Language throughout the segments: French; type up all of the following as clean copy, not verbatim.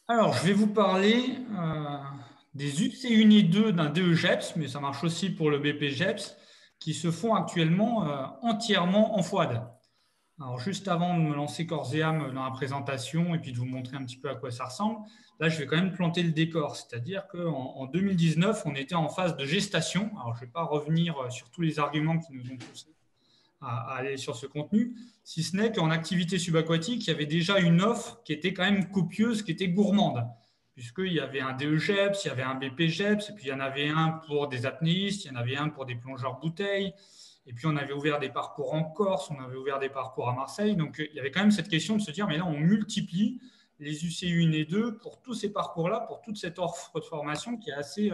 Alors, je vais vous parler des UC1 et 2 d'un DEGEPS, mais ça marche aussi pour le BPGEPS, qui se font actuellement entièrement en FOAD. Alors, juste avant de me lancer corps et âme dans la présentation et puis de vous montrer un petit peu à quoi ça ressemble, là, je vais quand même planter le décor. C'est-à-dire qu'en 2019, on était en phase de gestation. Alors, je ne vais pas revenir sur tous les arguments qui nous ont poussés à aller sur ce contenu, si ce n'est qu'en activité subaquatique, il y avait déjà une offre qui était quand même copieuse, qui était gourmande, puisqu'il y avait un DEGEPS, il y avait un BPGEPS, et puis il y en avait un pour des apnéistes, il y en avait un pour des plongeurs bouteilles, et puis on avait ouvert des parcours en Corse, on avait ouvert des parcours à Marseille, donc il y avait quand même cette question de se dire, mais là on multiplie les UC1 et 2 pour tous ces parcours-là, pour toute cette offre de formation qui est assez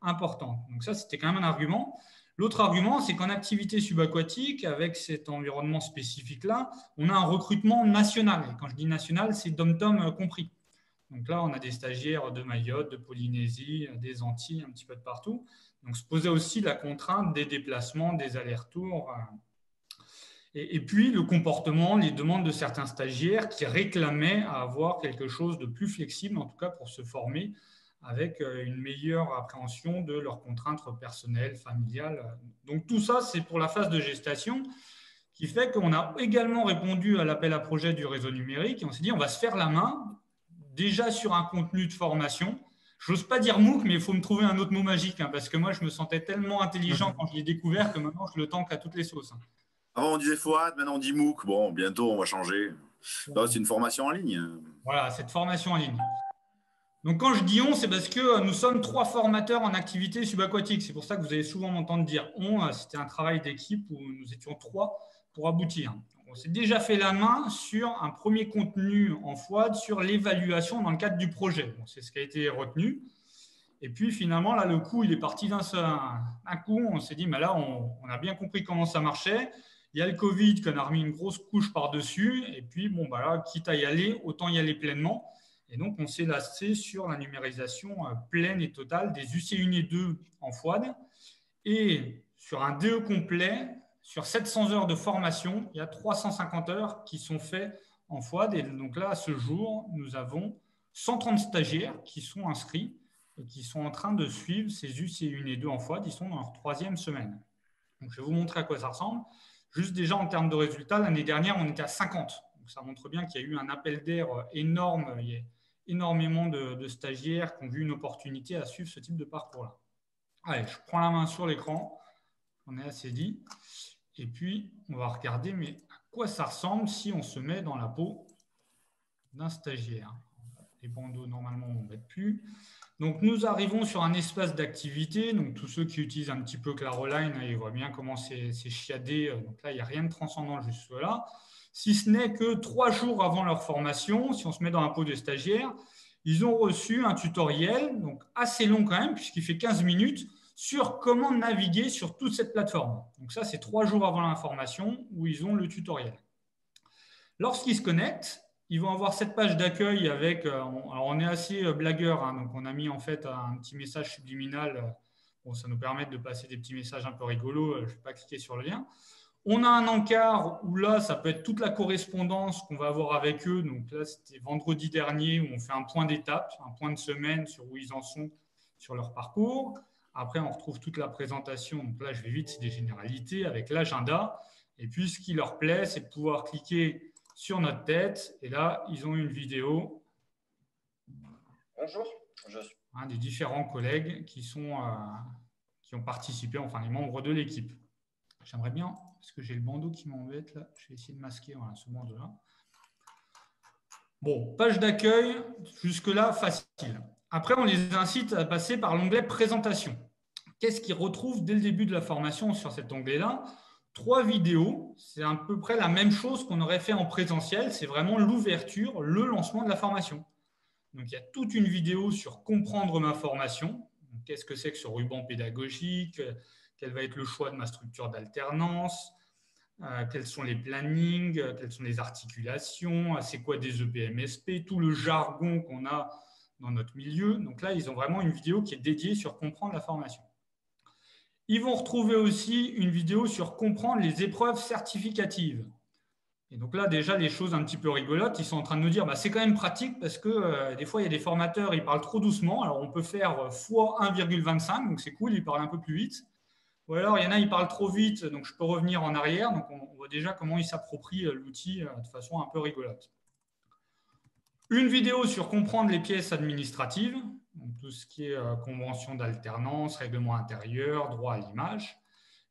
importante. Donc ça, c'était quand même un argument. L'autre argument, c'est qu'en activité subaquatique, avec cet environnement spécifique-là, on a un recrutement national. Et quand je dis national, c'est dom-tom compris. Donc là, on a des stagiaires de Mayotte, de Polynésie, des Antilles, un petit peu de partout. Donc se posait aussi la contrainte des déplacements, des allers-retours. Et puis le comportement, les demandes de certains stagiaires qui réclamaient à avoir quelque chose de plus flexible, en tout cas pour se former avec une meilleure appréhension de leurs contraintes personnelles, familiales. Donc tout ça, c'est pour la phase de gestation qui fait qu'on a également répondu à l'appel à projet du réseau numérique et on s'est dit on va se faire la main déjà sur un contenu de formation. J'ose pas dire MOOC, mais il faut me trouver un autre mot magique parce que moi je me sentais tellement intelligent quand je l'ai découvert que maintenant je le tanque à toutes les sauces. Avant, on disait FOAD, maintenant on dit MOOC. Bon, bientôt, on va changer. Là, c'est une formation en ligne. Voilà, cette formation en ligne. Donc quand je dis on, c'est parce que nous sommes 3 formateurs en activité subaquatique. C'est pour ça que vous allez souvent m'entendre dire on. C'était un travail d'équipe où nous étions 3 pour aboutir. On s'est déjà fait la main sur un premier contenu en FOAD sur l'évaluation dans le cadre du projet. Bon, c'est ce qui a été retenu. Et puis finalement, là, le coup, il est parti d'un coup. On s'est dit, mais là, on a bien compris comment ça marchait. Il y a le Covid qui en a remis une grosse couche par-dessus. Et puis, bon, bah là, quitte à y aller, autant y aller pleinement. Et donc, on s'est lancé sur la numérisation pleine et totale des UC1 et 2 en FOAD. Et sur un DE complet, sur 700 heures de formation, il y a 350 heures qui sont faites en FOAD. Et donc là, à ce jour, nous avons 130 stagiaires qui sont inscrits et qui sont en train de suivre ces UC1 et 2 en FOAD. Ils sont dans leur 3e semaine. Donc, je vais vous montrer à quoi ça ressemble. Juste déjà en termes de résultats, l'année dernière, on était à 50. Donc, ça montre bien qu'il y a eu un appel d'air énorme. Il y a énormément de stagiaires qui ont vu une opportunité à suivre ce type de parcours-là. Allez, je prends la main sur l'écran. On est assez dit. Et puis, on va regarder, mais à quoi ça ressemble si on se met dans la peau d'un stagiaire. Les bandeaux, normalement, on ne met plus. Donc, nous arrivons sur un espace d'activité. Donc, tous ceux qui utilisent un petit peu Claroline, ils voient bien comment c'est chiadé. Donc là, il n'y a rien de transcendant jusque-là. Si ce n'est que 3 jours avant leur formation, si on se met dans la peau des stagiaires, ils ont reçu un tutoriel, donc assez long quand même, puisqu'il fait 15 minutes, sur comment naviguer sur toute cette plateforme. Donc ça, c'est 3 jours avant l'information où ils ont le tutoriel. Lorsqu'ils se connectent, ils vont avoir cette page d'accueil avec. Alors, on est assez blagueur, donc on a mis en fait un petit message subliminal. Bon, ça nous permet de passer des petits messages un peu rigolos. Je ne vais pas cliquer sur le lien. On a un encart où là, ça peut être toute la correspondance qu'on va avoir avec eux. Donc là, c'était vendredi dernier où on fait un point d'étape, un point de semaine sur où ils en sont sur leur parcours. Après, on retrouve toute la présentation. Donc là, je vais vite, c'est des généralités avec l'agenda. Et puis, ce qui leur plaît, c'est de pouvoir cliquer sur notre tête. Et là, ils ont une vidéo. Bonjour, je suis. Des différents collègues qui ont participé, enfin les membres de l'équipe. J'aimerais bien, parce que j'ai le bandeau qui m'embête là, je vais essayer de masquer voilà, ce bandeau-là. Bon, page d'accueil, jusque-là, facile. Après, on les incite à passer par l'onglet présentation. Qu'est-ce qu'ils retrouvent dès le début de la formation sur cet onglet-là? 3 vidéos, c'est à peu près la même chose qu'on aurait fait en présentiel, c'est vraiment l'ouverture, le lancement de la formation. Donc, il y a toute une vidéo sur comprendre ma formation. Qu'est-ce que c'est que ce ruban pédagogique? Quel va être le choix de ma structure d'alternance? Quels sont les plannings? Quelles sont les articulations? C'est quoi des EPMSP? Tout le jargon qu'on a dans notre milieu. Donc là, ils ont vraiment une vidéo qui est dédiée sur comprendre la formation. Ils vont retrouver aussi une vidéo sur comprendre les épreuves certificatives. Et donc là, déjà, les choses un petit peu rigolotes, ils sont en train de nous dire bah, c'est quand même pratique parce que des fois, il y a des formateurs, ils parlent trop doucement. Alors, on peut faire fois 1,25, donc c'est cool, ils parlent un peu plus vite. Ou alors, il y en a, ils parlent trop vite, donc je peux revenir en arrière. Donc, on voit déjà comment ils s'approprient l'outil de façon un peu rigolote. Une vidéo sur comprendre les pièces administratives, donc tout ce qui est convention d'alternance, règlement intérieur, droit à l'image.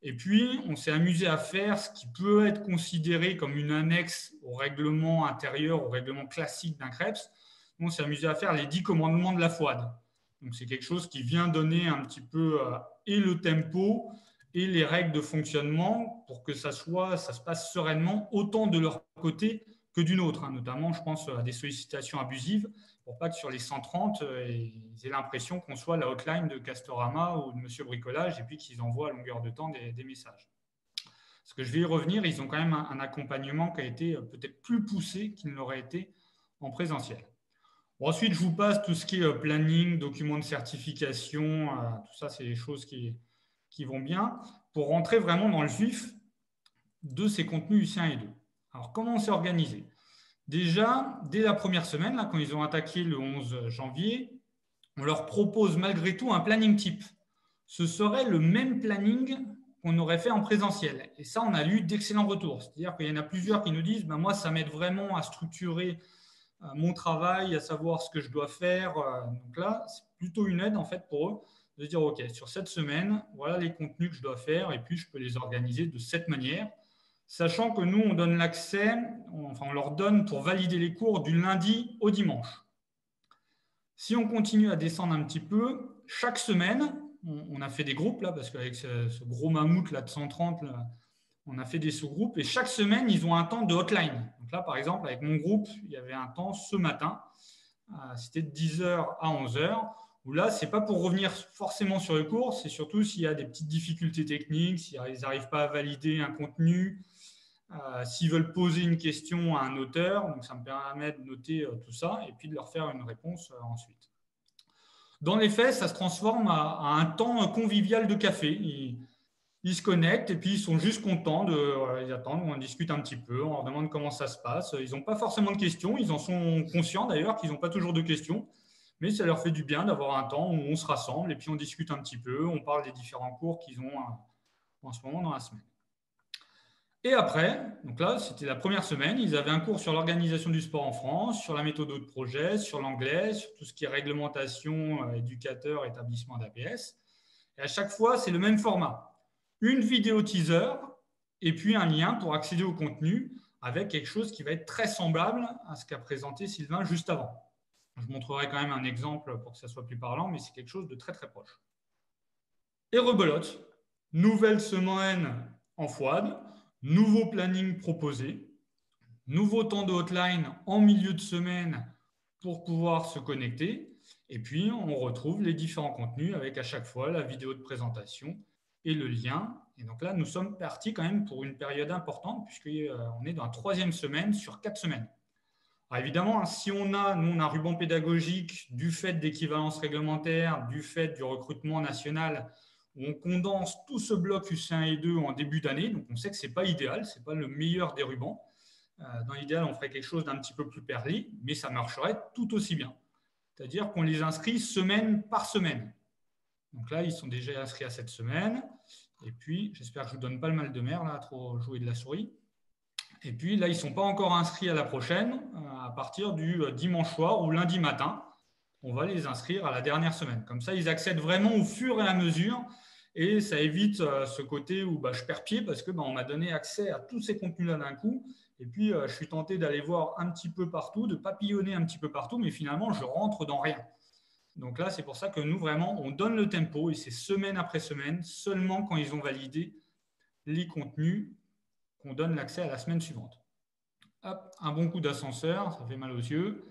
Et puis, on s'est amusé à faire ce qui peut être considéré comme une annexe au règlement intérieur, au règlement classique d'un CREPS. On s'est amusé à faire les 10 commandements de la FOAD. Donc, c'est quelque chose qui vient donner un petit peu et le tempo et les règles de fonctionnement pour que ça se passe sereinement autant de leur côté que d'une autre. Notamment, je pense à des sollicitations abusives pour pas que sur les 130, ils aient l'impression qu'on soit la hotline de Castorama ou de Monsieur Bricolage et puis qu'ils envoient à longueur de temps des messages. Parce que je vais y revenir, ils ont quand même un accompagnement qui a été peut-être plus poussé qu'il ne l'aurait été en présentiel. Bon, ensuite, je vous passe tout ce qui est planning, documents de certification, tout ça, c'est des choses qui vont bien pour rentrer vraiment dans le vif de ces contenus UC1 et 2. Alors, comment on s'est organisé? Déjà, dès la première semaine, là, quand ils ont attaqué le 11 janvier, on leur propose malgré tout un planning type. Ce serait le même planning qu'on aurait fait en présentiel. Et ça, on a eu d'excellents retours. C'est-à-dire qu'il y en a plusieurs qui nous disent ben, moi, ça m'aide vraiment à structurer mon travail, à savoir ce que je dois faire. Donc là, c'est plutôt une aide en fait pour eux de dire OK, sur cette semaine, voilà les contenus que je dois faire et puis je peux les organiser de cette manière. Sachant que nous, on donne l'accès, on leur donne pour valider les cours du lundi au dimanche. Si on continue à descendre un petit peu, chaque semaine, on a fait des groupes, là, parce qu'avec ce gros mammouth là, de 130, là, on a fait des sous-groupes, et chaque semaine, ils ont un temps de hotline. Donc là, par exemple, avec mon groupe, il y avait un temps ce matin, c'était de 10h à 11h, où là, ce n'est pas pour revenir forcément sur le cours, c'est surtout s'il y a des petites difficultés techniques, s'ils n'arrivent pas à valider un contenu, s'ils veulent poser une question à un auteur, donc ça me permet de noter tout ça et puis de leur faire une réponse ensuite. Dans les faits, ça se transforme à un temps convivial de café. Ils se connectent et puis ils sont juste contents ils attendent, on discute un petit peu, on leur demande comment ça se passe. Ils n'ont pas forcément de questions, ils en sont conscients d'ailleurs qu'ils n'ont pas toujours de questions, mais ça leur fait du bien d'avoir un temps où on se rassemble et puis on discute un petit peu, on parle des différents cours qu'ils ont en ce moment dans la semaine. Et après, donc là, c'était la première semaine, ils avaient un cours sur l'organisation du sport en France, sur la méthode de projet, sur l'anglais, sur tout ce qui est réglementation, éducateur, établissement d'APS. Et à chaque fois, c'est le même format. Une vidéo teaser et puis un lien pour accéder au contenu avec quelque chose qui va être très semblable à ce qu'a présenté Sylvain juste avant. Je montrerai quand même un exemple pour que ça soit plus parlant, mais c'est quelque chose de très très proche. Et rebelote, nouvelle semaine en FOAD, nouveau planning proposé, nouveau temps de hotline en milieu de semaine pour pouvoir se connecter. Et puis, on retrouve les différents contenus avec à chaque fois la vidéo de présentation et le lien. Et donc là, nous sommes partis quand même pour une période importante puisqu'on est dans la 3e semaine sur 4 semaines. Alors évidemment, si nous, on a un ruban pédagogique du fait d'équivalence réglementaire, du fait du recrutement national, où on condense tout ce bloc UC1 et 2 en début d'année. Donc, on sait que ce n'est pas idéal, ce n'est pas le meilleur des rubans. Dans l'idéal, on ferait quelque chose d'un petit peu plus perlé, mais ça marcherait tout aussi bien. C'est-à-dire qu'on les inscrit semaine par semaine. Donc là, ils sont déjà inscrits à cette semaine. Et puis, j'espère que je ne vous donne pas le mal de mer, là, à trop jouer de la souris. Et puis là, ils ne sont pas encore inscrits à la prochaine, à partir du dimanche soir ou lundi matin. On va les inscrire à la dernière semaine. Comme ça, ils accèdent vraiment au fur et à mesure. Et ça évite ce côté où je perds pied parce qu'on m'a donné accès à tous ces contenus-là d'un coup. Et puis, je suis tenté d'aller voir un petit peu partout, de papillonner un petit peu partout, mais finalement, je rentre dans rien. Donc là, c'est pour ça que nous, vraiment, on donne le tempo et c'est semaine après semaine, seulement quand ils ont validé les contenus, qu'on donne l'accès à la semaine suivante. Hop, un bon coup d'ascenseur, ça fait mal aux yeux.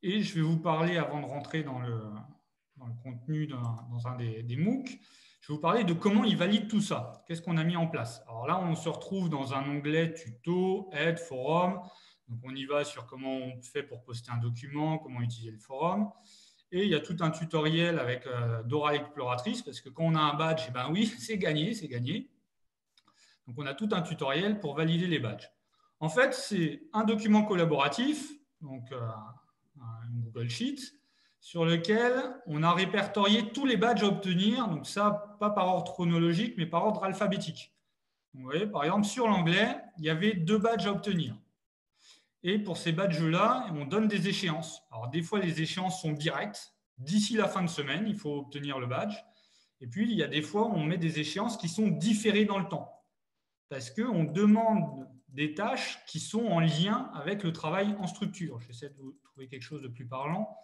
Et je vais vous parler, avant de rentrer dans le contenu dans un des MOOC, je vais vous parler de comment ils valident tout ça. Qu'est-ce qu'on a mis en place? Alors là, on se retrouve dans un onglet tuto, aide, forum. Donc, on y va sur comment on fait pour poster un document, comment utiliser le forum. Et il y a tout un tutoriel avec Dora l'exploratrice, parce que quand on a un badge, oui, c'est gagné, c'est gagné. Donc, on a tout un tutoriel pour valider les badges. En fait, c'est un document collaboratif, donc un Google Sheet, sur lequel on a répertorié tous les badges à obtenir, donc ça, pas par ordre chronologique, mais par ordre alphabétique. Vous voyez, par exemple, sur l'anglais, il y avait 2 badges à obtenir. Et pour ces badges-là, on donne des échéances. Alors, des fois, les échéances sont directes. D'ici la fin de semaine, il faut obtenir le badge. Et puis, il y a des fois où on met des échéances qui sont différées dans le temps. Parce qu'on demande des tâches qui sont en lien avec le travail en structure. J'essaie de vous trouver quelque chose de plus parlant.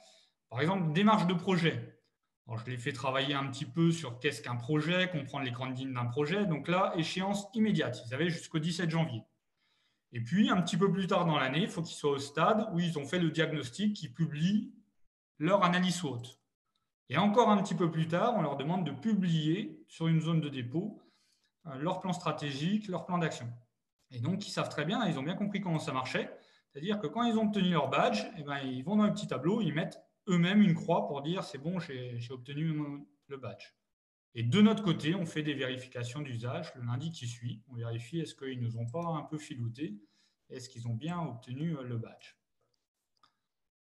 Par exemple, démarche de projet. Alors, je l'ai fait travailler un petit peu sur qu'est-ce qu'un projet, comprendre les grandes lignes d'un projet. Donc là, échéance immédiate. Ils avaient jusqu'au 17 janvier. Et puis, un petit peu plus tard dans l'année, il faut qu'ils soient au stade où ils ont fait le diagnostic, qu'ils publient leur analyse SWOT. Et encore un petit peu plus tard, on leur demande de publier sur une zone de dépôt leur plan stratégique, leur plan d'action. Et donc, ils savent très bien, ils ont bien compris comment ça marchait. C'est-à-dire que quand ils ont obtenu leur badge, eh ben, ils vont dans le petit tableau, ils mettent eux-mêmes une croix pour dire c'est bon, j'ai obtenu le badge. Et de notre côté, on fait des vérifications d'usage le lundi qui suit. On vérifie est-ce qu'ils ne nous ont pas un peu filouté, est-ce qu'ils ont bien obtenu le badge.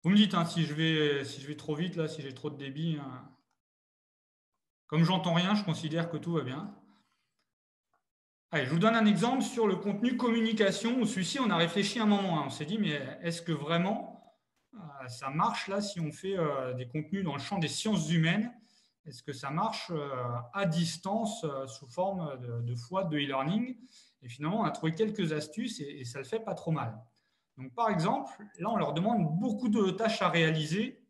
Vous me dites hein, si je vais trop vite, là, si j'ai trop de débit. Hein. Comme j'entends rien, je considère que tout va bien. Allez, je vous donne un exemple sur le contenu communication, où celui-ci, on a réfléchi un moment. Hein. On s'est dit, mais est-ce que vraiment ça marche là si on fait des contenus dans le champ des sciences humaines? Est-ce que ça marche à distance sous forme de FWAT, de e-learning? Et finalement, on a trouvé quelques astuces et ça le fait pas trop mal. Donc, par exemple, là, on leur demande beaucoup de tâches à réaliser.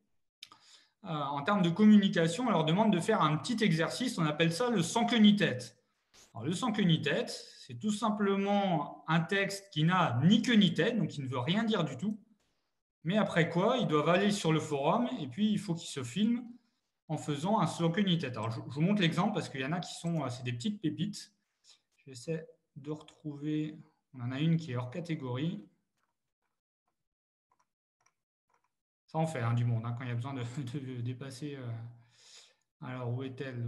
En termes de communication, on leur demande de faire un petit exercice, on appelle ça le sans queue ni tête. Alors, le sans queue ni tête, c'est tout simplement un texte qui n'a ni queue ni tête, donc qui ne veut rien dire du tout. Mais après quoi, ils doivent aller sur le forum et puis il faut qu'ils se filment en faisant un sans queue ni tête. Alors, je vous montre l'exemple parce qu'il y en a qui sont, c'est des petites pépites. J'essaie de retrouver, on en a une qui est hors catégorie. Ça en fait du monde, hein, quand il y a besoin de dépasser. Alors, où est-elle?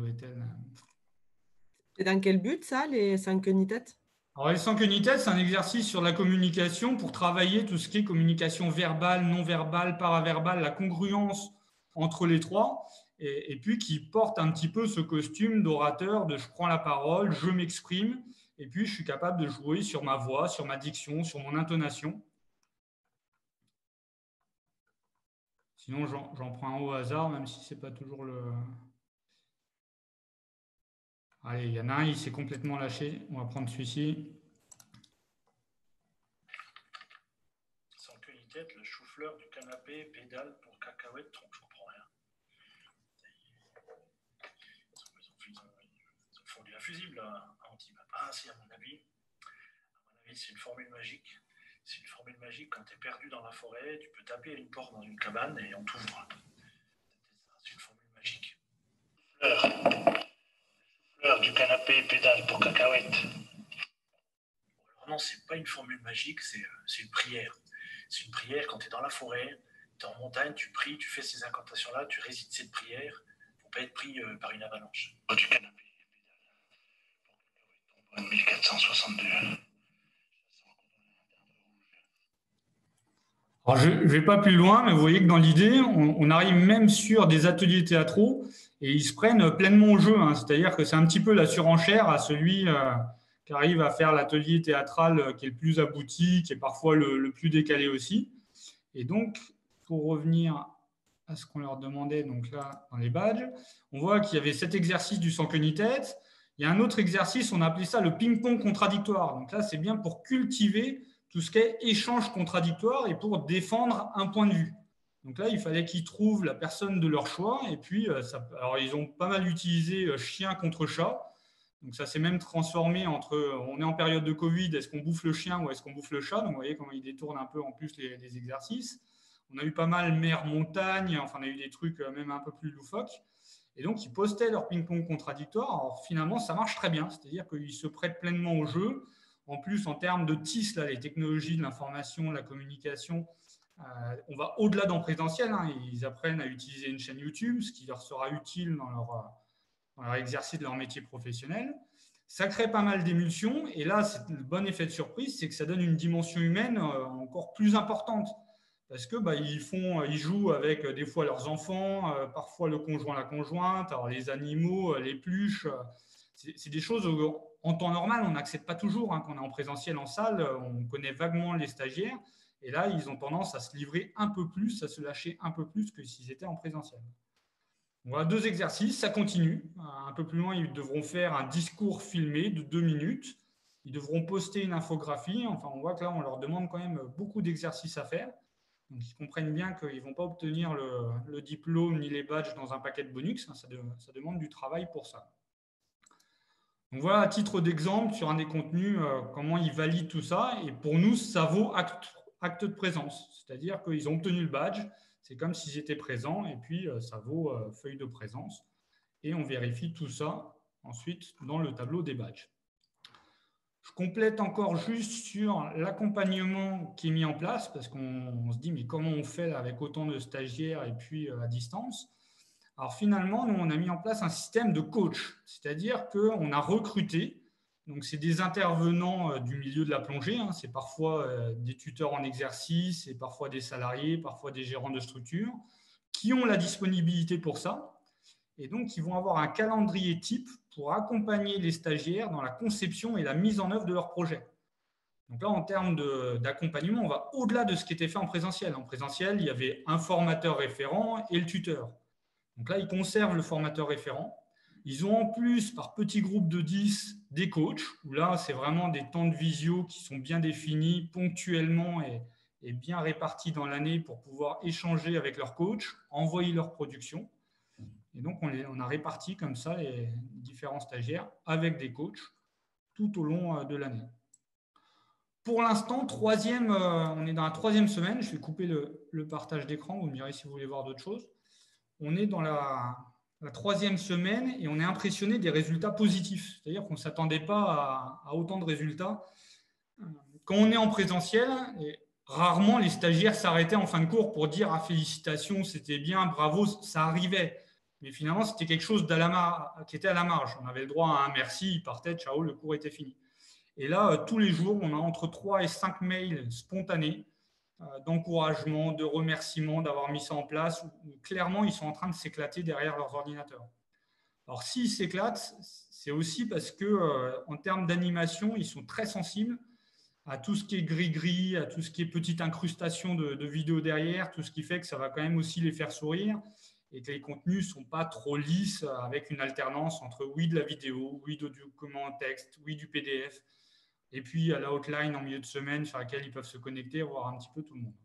Et dans quel but, ça, les 5 queues ni tête? Alors, les sans queue ni tête, c'est un exercice sur la communication pour travailler tout ce qui est communication verbale, non verbale, paraverbale, la congruence entre les trois, et puis qui porte un petit peu ce costume d'orateur de je prends la parole, je m'exprime, et puis je suis capable de jouer sur ma voix, sur ma diction, sur mon intonation. Sinon, j'en prends un au hasard, même si ce n'est pas toujours le... Allez, il y en a un, il s'est complètement lâché. On va prendre celui-ci. Sans queue ni tête, le chou-fleur du canapé, pédale pour cacahuète, je comprends rien. Ils ont fondu un fusible à Antibes. Ah si, à mon avis, c'est une formule magique. C'est une formule magique, quand tu es perdu dans la forêt, tu peux taper à une porte dans une cabane et on t'ouvre. C'est une formule magique. Fleur du canapé, pédale pour cacahuète. Alors non, c'est pas une formule magique, c'est une prière. C'est une prière quand tu es dans la forêt, tu es en montagne, tu pries, tu fais ces incantations-là, tu récites cette prière pour ne pas être pris par une avalanche. Du canapé, pédale. 1462. Alors, je ne vais pas plus loin, mais vous voyez que dans l'idée, on arrive même sur des ateliers théâtraux et ils se prennent pleinement au jeu. Hein. C'est-à-dire que c'est un petit peu la surenchère à celui qui arrive à faire l'atelier théâtral qui est le plus abouti, qui est parfois le plus décalé aussi. Et donc, pour revenir à ce qu'on leur demandait, donc là, dans les badges, on voit qu'il y avait cet exercice du sans queue ni tête. Il y a un autre exercice, on a appelé ça le ping-pong contradictoire. Donc là, c'est bien pour cultiver tout ce qui est échange contradictoire et pour défendre un point de vue. Donc là, il fallait qu'ils trouvent la personne de leur choix. Et puis, alors ils ont pas mal utilisé chien contre chat. Donc ça s'est même transformé entre, on est en période de Covid, est-ce qu'on bouffe le chien ou est-ce qu'on bouffe le chat? Donc vous voyez comment ils détournent un peu en plus les exercices. On a eu pas mal mer-montagne, enfin on a eu des trucs même un peu plus loufoques. Et donc ils postaient leur ping-pong contradictoire. Alors finalement, ça marche très bien, c'est-à-dire qu'ils se prêtent pleinement au jeu. En plus, en termes de TIS, là, les technologies de l'information, de la communication, on va au-delà d'en présentiel. Hein. Ils apprennent à utiliser une chaîne YouTube, ce qui leur sera utile dans leur exercice de leur métier professionnel. Ça crée pas mal d'émulsions. Et là, le bon effet de surprise, c'est que ça donne une dimension humaine encore plus importante. Parce que ils jouent avec des fois leurs enfants, parfois le conjoint, la conjointe, alors les animaux, les pluches. C'est des choses où, en temps normal, on n'accepte pas toujours. Quand on est en présentiel en salle, on connaît vaguement les stagiaires. Et là, ils ont tendance à se livrer un peu plus, à se lâcher un peu plus que s'ils étaient en présentiel. Voilà 2 exercices, ça continue. Un peu plus loin, ils devront faire un discours filmé de 2 minutes. Ils devront poster une infographie. Enfin, on voit que là, on leur demande quand même beaucoup d'exercices à faire. Donc, ils comprennent bien qu'ils ne vont pas obtenir le diplôme ni les badges dans un paquet de bonus. Ça demande du travail pour ça. Donc voilà, à titre d'exemple, sur un des contenus, comment ils valident tout ça. Et pour nous, ça vaut acte de présence. C'est-à-dire qu'ils ont obtenu le badge. C'est comme s'ils étaient présents. Et puis, ça vaut feuille de présence. Et on vérifie tout ça ensuite dans le tableau des badges. Je complète encore juste sur l'accompagnement qui est mis en place, parce qu'on se dit, mais comment on fait là, avec autant de stagiaires et puis à distance? Alors finalement, nous, on a mis en place un système de coach, c'est-à-dire qu'on a recruté, donc c'est des intervenants du milieu de la plongée, c'est parfois des tuteurs en exercice, et parfois des salariés, parfois des gérants de structure, qui ont la disponibilité pour ça. Et donc, ils vont avoir un calendrier type pour accompagner les stagiaires dans la conception et la mise en œuvre de leur projet. Donc là, en termes d'accompagnement, on va au-delà de ce qui était fait en présentiel. En présentiel, il y avait un formateur référent et le tuteur. Donc là, ils conservent le formateur référent. Ils ont en plus, par petits groupes de 10, des coachs, où là, c'est vraiment des temps de visio qui sont bien définis ponctuellement et bien répartis dans l'année pour pouvoir échanger avec leurs coachs, envoyer leur production. Et donc, on a réparti comme ça les différents stagiaires avec des coachs tout au long de l'année. Pour l'instant, on est dans la 3e semaine. Je vais couper le partage d'écran. Vous me direz si vous voulez voir d'autres choses. On est dans la 3e semaine et on est impressionné des résultats positifs. C'est-à-dire qu'on ne s'attendait pas à autant de résultats. Quand on est en présentiel, rarement les stagiaires s'arrêtaient en fin de cours pour dire « Ah, félicitations, c'était bien, bravo », ça arrivait. Mais finalement, c'était quelque chose qui était à la marge. On avait le droit à un merci, il partait, ciao, le cours était fini. Et là, tous les jours, on a entre 3 et 5 mails spontanés d'encouragement, de remerciements, d'avoir mis ça en place, où clairement, ils sont en train de s'éclater derrière leurs ordinateurs. Alors, s'ils s'éclatent, c'est aussi parce qu'en termes d'animation, ils sont très sensibles à tout ce qui est gris-gris, à tout ce qui est petite incrustation de vidéos derrière, tout ce qui fait que ça va quand même aussi les faire sourire et que les contenus ne sont pas trop lisses avec une alternance entre oui de la vidéo, oui de document en texte, oui du PDF, et puis à la hotline en milieu de semaine sur laquelle ils peuvent se connecter, voir un petit peu tout le monde.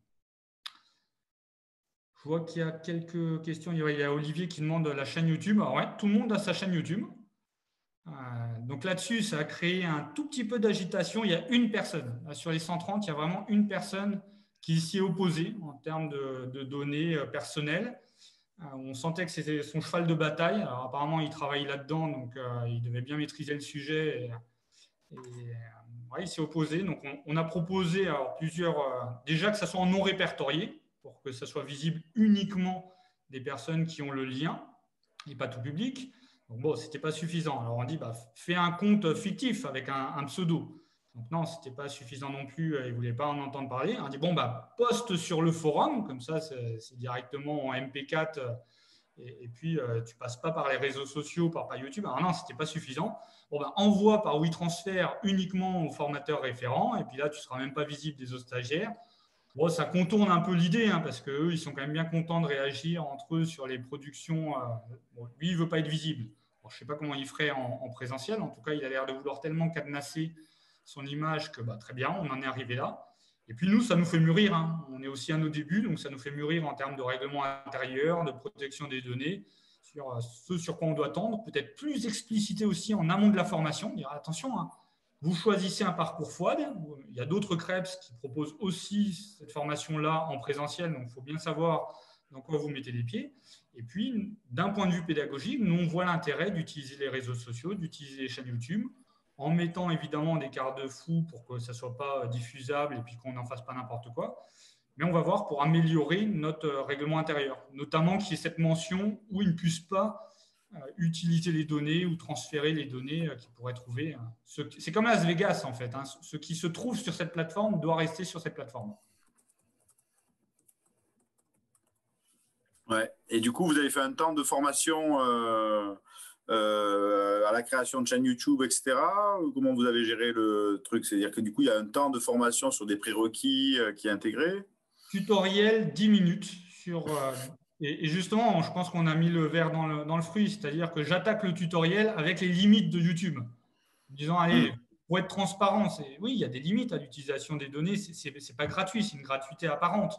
Je vois qu'il y a quelques questions. Il y a Olivier qui demande la chaîne YouTube. Alors ouais, tout le monde a sa chaîne YouTube. Donc là-dessus, ça a créé un tout petit peu d'agitation. Il y a une personne. Là, sur les 130, il y a vraiment une personne qui s'y est opposée en termes de données personnelles. On sentait que c'était son cheval de bataille. Alors, apparemment, il travaille là-dedans, donc il devait bien maîtriser le sujet. Ouais, il s'est opposé. Donc, on a proposé plusieurs… déjà que ça soit en non répertorié, pour que ça soit visible uniquement des personnes qui ont le lien et pas tout public. Donc, bon, ce n'était pas suffisant. Alors, on dit, fais un compte fictif avec un pseudo. Donc, non, ce n'était pas suffisant non plus. Ils ne voulaient pas en entendre parler. On dit, bon, poste sur le forum. Comme ça, c'est directement en MP4. Et puis, tu ne passes pas par les réseaux sociaux, par YouTube. Alors, non, ce n'était pas suffisant. Bon, envoie par WeTransfer uniquement au formateur référent. Et puis là, tu ne seras même pas visible des autres stagiaires. Bon, ça contourne un peu l'idée, parce qu'eux, ils sont quand même bien contents de réagir entre eux sur les productions. Bon, lui, il ne veut pas être visible. Bon, je ne sais pas comment il ferait en présentiel. En tout cas, il a l'air de vouloir tellement cadenasser son image que très bien, on en est arrivé là. Et puis nous, ça nous fait mûrir. On est aussi à nos débuts, donc ça nous fait mûrir en termes de règlement intérieur, de protection des données, sur ce sur quoi on doit tendre, peut-être plus explicité aussi en amont de la formation. Dire attention, vous choisissez un parcours FOAD. Il y a d'autres CREPS qui proposent aussi cette formation-là en présentiel, donc il faut bien savoir dans quoi vous mettez les pieds. Et puis, d'un point de vue pédagogique, nous, on voit l'intérêt d'utiliser les réseaux sociaux, d'utiliser les chaînes YouTube, en mettant évidemment des garde-fous pour que ça ne soit pas diffusable et puis qu'on n'en fasse pas n'importe quoi. Mais on va voir pour améliorer notre règlement intérieur, notamment qu'il y ait cette mention où il ne puisse pas utiliser les données ou transférer les données qu'ils pourraient trouver. C'est comme Las Vegas, en fait. Ce qui se trouve sur cette plateforme doit rester sur cette plateforme. Ouais. Et du coup, vous avez fait un temps de formation à la création de chaînes YouTube, etc. Comment vous avez géré le truc? C'est-à-dire que du coup, il y a un temps de formation sur des prérequis qui est intégré? Tutoriel 10 minutes et justement, je pense qu'on a mis le verre dans le fruit, c'est-à-dire que j'attaque le tutoriel avec les limites de YouTube. En disant, allez, pour être transparent, oui, il y a des limites à l'utilisation des données, c'est pas gratuit, c'est une gratuité apparente.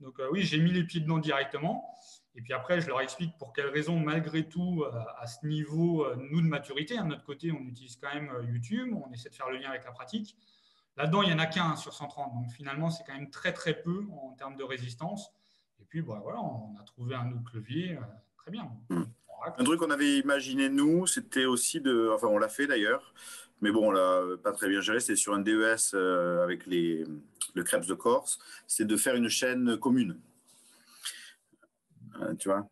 Donc oui, j'ai mis les pieds dedans directement. Et puis après, je leur explique pour quelles raisons, malgré tout, à ce niveau, nous de maturité, de notre côté, on utilise quand même YouTube, on essaie de faire le lien avec la pratique. Là-dedans, il n'y en a qu'un sur 130. Donc finalement, c'est quand même très très peu en termes de résistance. Et puis voilà, on a trouvé un autre levier. Très bien. Un truc qu'on avait imaginé, nous, c'était aussi de... Enfin, on l'a fait d'ailleurs, mais bon, on l'a pas très bien géré. C'était sur un DES avec le Crêpes de Corse. C'est de faire une chaîne commune. Tu vois,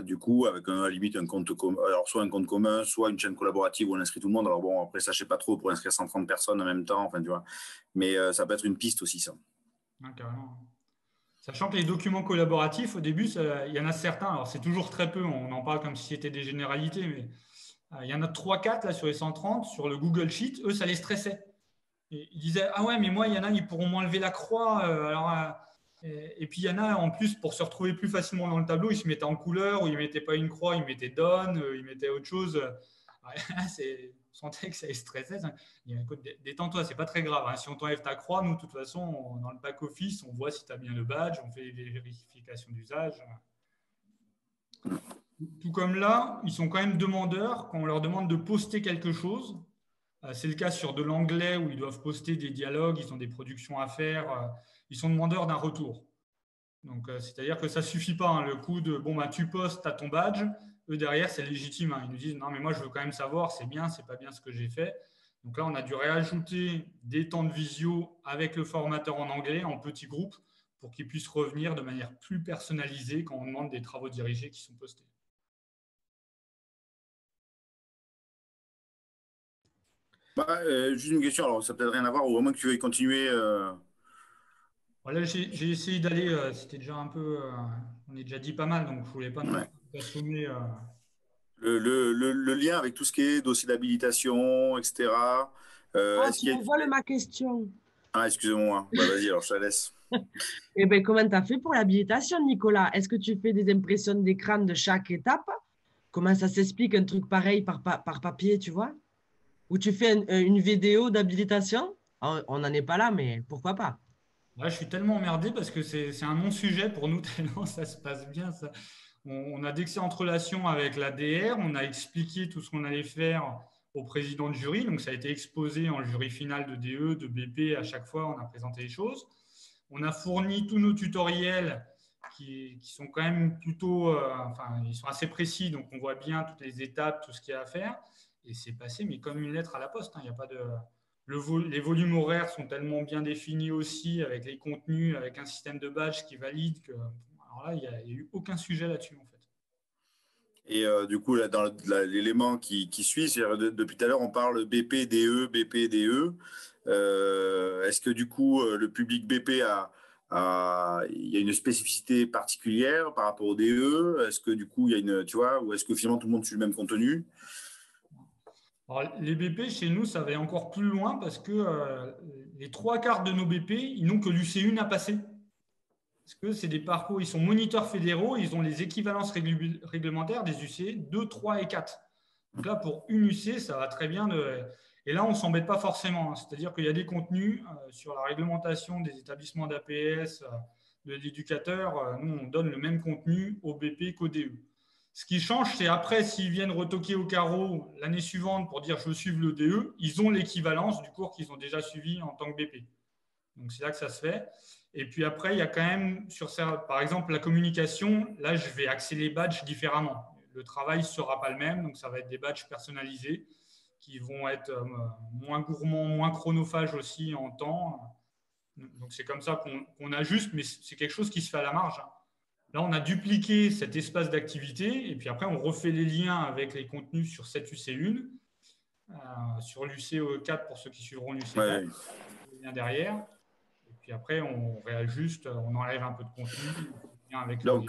du coup, avec à la limite un compte commun, alors soit un compte commun, soit une chaîne collaborative où on inscrit tout le monde. Alors bon, après, ça, je sais pas trop pour inscrire 130 personnes en même temps, enfin, tu vois. Mais ça peut être une piste aussi, ça. Carrément. Sachant que les documents collaboratifs, au début, il y en a certains, alors c'est toujours très peu, on en parle comme si c'était des généralités, mais il y en a 3-4 là, sur les 130, sur le Google Sheet, eux, ça les stressait. Et ils disaient, ah ouais, mais moi, il y en a, ils pourront m'enlever la croix. Et puis, il y en a, en plus, pour se retrouver plus facilement dans le tableau, ils se mettaient en couleur, ou ils ne mettaient pas une croix, ils mettaient done, ils mettaient autre chose. On sentait que ça les stressait. Il dit, écoute, détends-toi, c'est pas très grave. Si on t'enlève ta croix, nous, de toute façon, dans le back-office, on voit si tu as bien le badge, on fait les vérifications d'usage. Tout comme là, ils sont quand même demandeurs quand on leur demande de poster quelque chose. C'est le cas sur de l'anglais où ils doivent poster des dialogues, ils ont des productions à faire, ils sont demandeurs d'un retour. Donc, c'est-à-dire que ça ne suffit pas, le coup de bon, tu postes, tu as ton badge. Eux, derrière, c'est légitime. Ils nous disent non, mais moi, je veux quand même savoir, c'est bien, c'est pas bien ce que j'ai fait. Donc là, on a dû réajouter des temps de visio avec le formateur en anglais, en petits groupes, pour qu'ils puissent revenir de manière plus personnalisée quand on demande des travaux dirigés qui sont postés. Juste une question, alors ça peut-être rien à voir, ou au moins que tu veuilles continuer. Voilà, j'ai essayé d'aller, c'était déjà un peu, on est déjà dit pas mal, donc je ne voulais pas non plus assommer. Le lien avec tout ce qui est dossier d'habilitation, etc. Tu me voles ma question. Ah, excusez-moi. Vas-y, alors je te la laisse. Eh bien, comment tu as fait pour l'habilitation, Nicolas? Est-ce que tu fais des impressions d'écran de chaque étape? Comment ça s'explique un truc pareil par papier, tu vois? Ou tu fais une vidéo d'habilitation? On n'en est pas là, mais pourquoi pas? Là, je suis tellement emmerdé parce que c'est un non-sujet pour nous, tellement ça se passe bien. Ça. On a d'excellentes relations avec l'ADR, on a expliqué tout ce qu'on allait faire au président de jury, donc ça a été exposé en jury final de DE, de BP, à chaque fois, on a présenté les choses. On a fourni tous nos tutoriels qui sont quand même plutôt, ils sont assez précis, donc on voit bien toutes les étapes, tout ce qu'il y a à faire. Et c'est passé, mais comme une lettre à la poste, il n'y a pas de... Les volumes horaires sont tellement bien définis aussi, avec les contenus, avec un système de badge qui valide que, alors là, il n'y a eu aucun sujet là-dessus, en fait. Et du coup, là, dans l'élément qui suit, depuis tout à l'heure, on parle BPDE, BPDE. Est-ce que du coup, le public BP il y a une spécificité particulière par rapport au DE? Est-ce que du coup, il y a une, tu vois, ou est-ce que finalement tout le monde suit le même contenu? Alors, les BP, chez nous, ça va encore plus loin parce que les 3/4 de nos BP, ils n'ont que l'UC1 à passer. Parce que c'est des parcours, ils sont moniteurs fédéraux, ils ont les équivalences réglementaires des UC 2, 3 et 4. Donc là, pour une UC, ça va très bien. Et là, on ne s'embête pas forcément. C'est-à-dire qu'il y a des contenus sur la réglementation des établissements d'APS, de l'éducateur. Nous, on donne le même contenu au BP qu'au DE. Ce qui change, c'est après, s'ils viennent retoquer au carreau l'année suivante pour dire je veux suivre le DE, ils ont l'équivalence du cours qu'ils ont déjà suivi en tant que BP. Donc, c'est là que ça se fait. Et puis après, il y a quand même, par exemple, la communication, là, je vais axer les badges différemment. Le travail ne sera pas le même, donc ça va être des badges personnalisés qui vont être moins gourmands, moins chronophages aussi en temps. Donc, c'est comme ça qu'on ajuste, mais c'est quelque chose qui se fait à la marge. Là, on a dupliqué cet espace d'activité et puis après, on refait les liens avec les contenus sur cette UC1, sur l'UC4 pour ceux qui suivront l'UC4, Ouais. les liens derrière. Et puis après, on réajuste, on enlève un peu de contenu, lien avec le.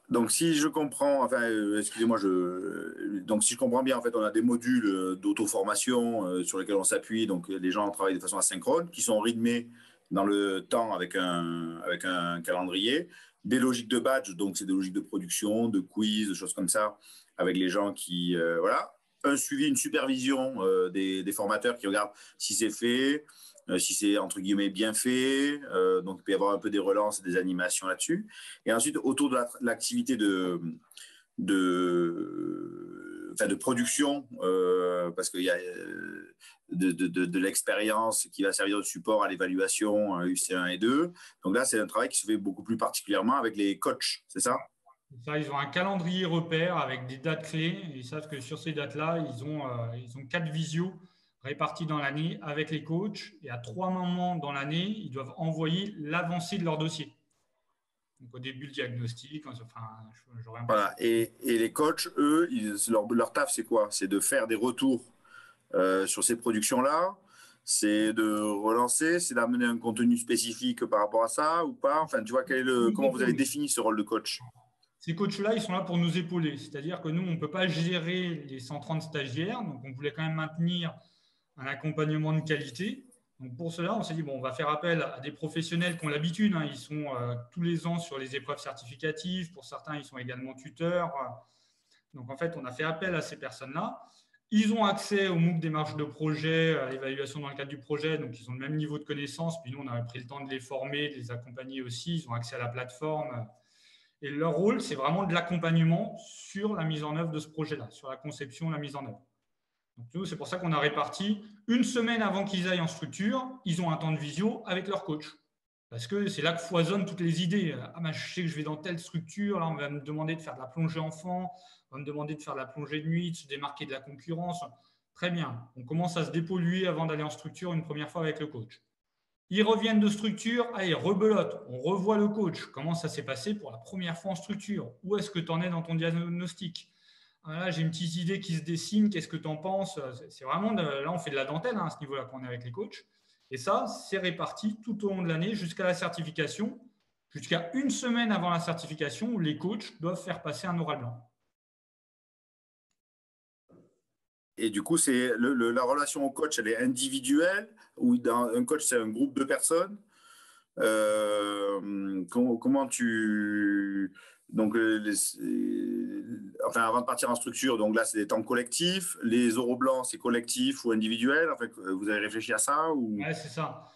Donc, si je comprends, enfin, excusez-moi, donc si je comprends bien, en fait, on a des modules d'auto-formation sur lesquels on s'appuie. Donc, les gens travaillent de façon asynchrone, qui sont rythmés dans le temps avec un calendrier. Des logiques de badge, donc c'est des logiques de production, de quiz, de choses comme ça, avec les gens qui, voilà. Un suivi, une supervision des formateurs qui regardent si c'est fait, si c'est entre guillemets bien fait. Donc, il peut y avoir un peu des relances et des animations là-dessus. Et ensuite, autour de l'activité de production, parce qu'il y a de l'expérience qui va servir de support à l'évaluation UC1 et 2. Donc là, c'est un travail qui se fait beaucoup plus particulièrement avec les coachs, c'est ça? Ça, ils ont un calendrier repère avec des dates clés. Et ils savent que sur ces dates-là, ils ont 4 visios répartis dans l'année avec les coachs. Et à 3 moments dans l'année, ils doivent envoyer l'avancée de leur dossier. Donc au début, le diagnostic. Enfin, j'aurais Voilà. Et les coachs, eux, leur taf, c'est quoi? C'est de faire des retours sur ces productions-là. C'est de relancer, c'est d'amener un contenu spécifique par rapport à ça ou pas? Enfin, tu vois, comment vous avez défini ce rôle de coach? Ces coachs-là, ils sont là pour nous épauler. C'est-à-dire que nous, on ne peut pas gérer les 130 stagiaires. Donc, on voulait quand même maintenir un accompagnement de qualité. Donc, pour cela, on s'est dit, bon, on va faire appel à des professionnels qui ont l'habitude. Ils sont tous les ans sur les épreuves certificatives. Pour certains, ils sont également tuteurs. Donc, en fait, on a fait appel à ces personnes-là. Ils ont accès au MOOC des marges de projet, à l'évaluation dans le cadre du projet. Donc, ils ont le même niveau de connaissance. Puis nous, on a pris le temps de les former, de les accompagner aussi. Ils ont accès à la plateforme. Et leur rôle, c'est vraiment de l'accompagnement sur la mise en œuvre de ce projet-là, sur la conception, la mise en œuvre. Donc, nous, c'est pour ça qu'on a réparti une semaine avant qu'ils aillent en structure, ils ont un temps de visio avec leur coach. Parce que c'est là que foisonnent toutes les idées. Ah, ben, je sais que je vais dans telle structure, là, on va me demander de faire de la plongée enfant, on va me demander de faire de la plongée de nuit, de se démarquer de la concurrence. Très bien. On commence à se dépolluer avant d'aller en structure une première fois avec le coach. Ils reviennent de structure, allez, rebelote, on revoit le coach. Comment ça s'est passé pour la première fois en structure? Où est-ce que tu en es dans ton diagnostic? Là, j'ai une petite idée qui se dessine, qu'est-ce que tu en penses? C'est vraiment, là, on fait de la dentelle à ce niveau-là quand on est avec les coachs. Et ça, c'est réparti tout au long de l'année jusqu'à la certification, jusqu'à une semaine avant la certification où les coachs doivent faire passer un oral blanc. Et du coup, la relation au coach, elle est individuelle ou un coach, c'est un groupe de personnes. Comment tu... Donc, enfin, avant de partir en structure, donc là, c'est des temps collectifs. Les oraux blancs, c'est collectif ou individuel. En fait, vous avez réfléchi à ça ou... Ouais, c'est ça.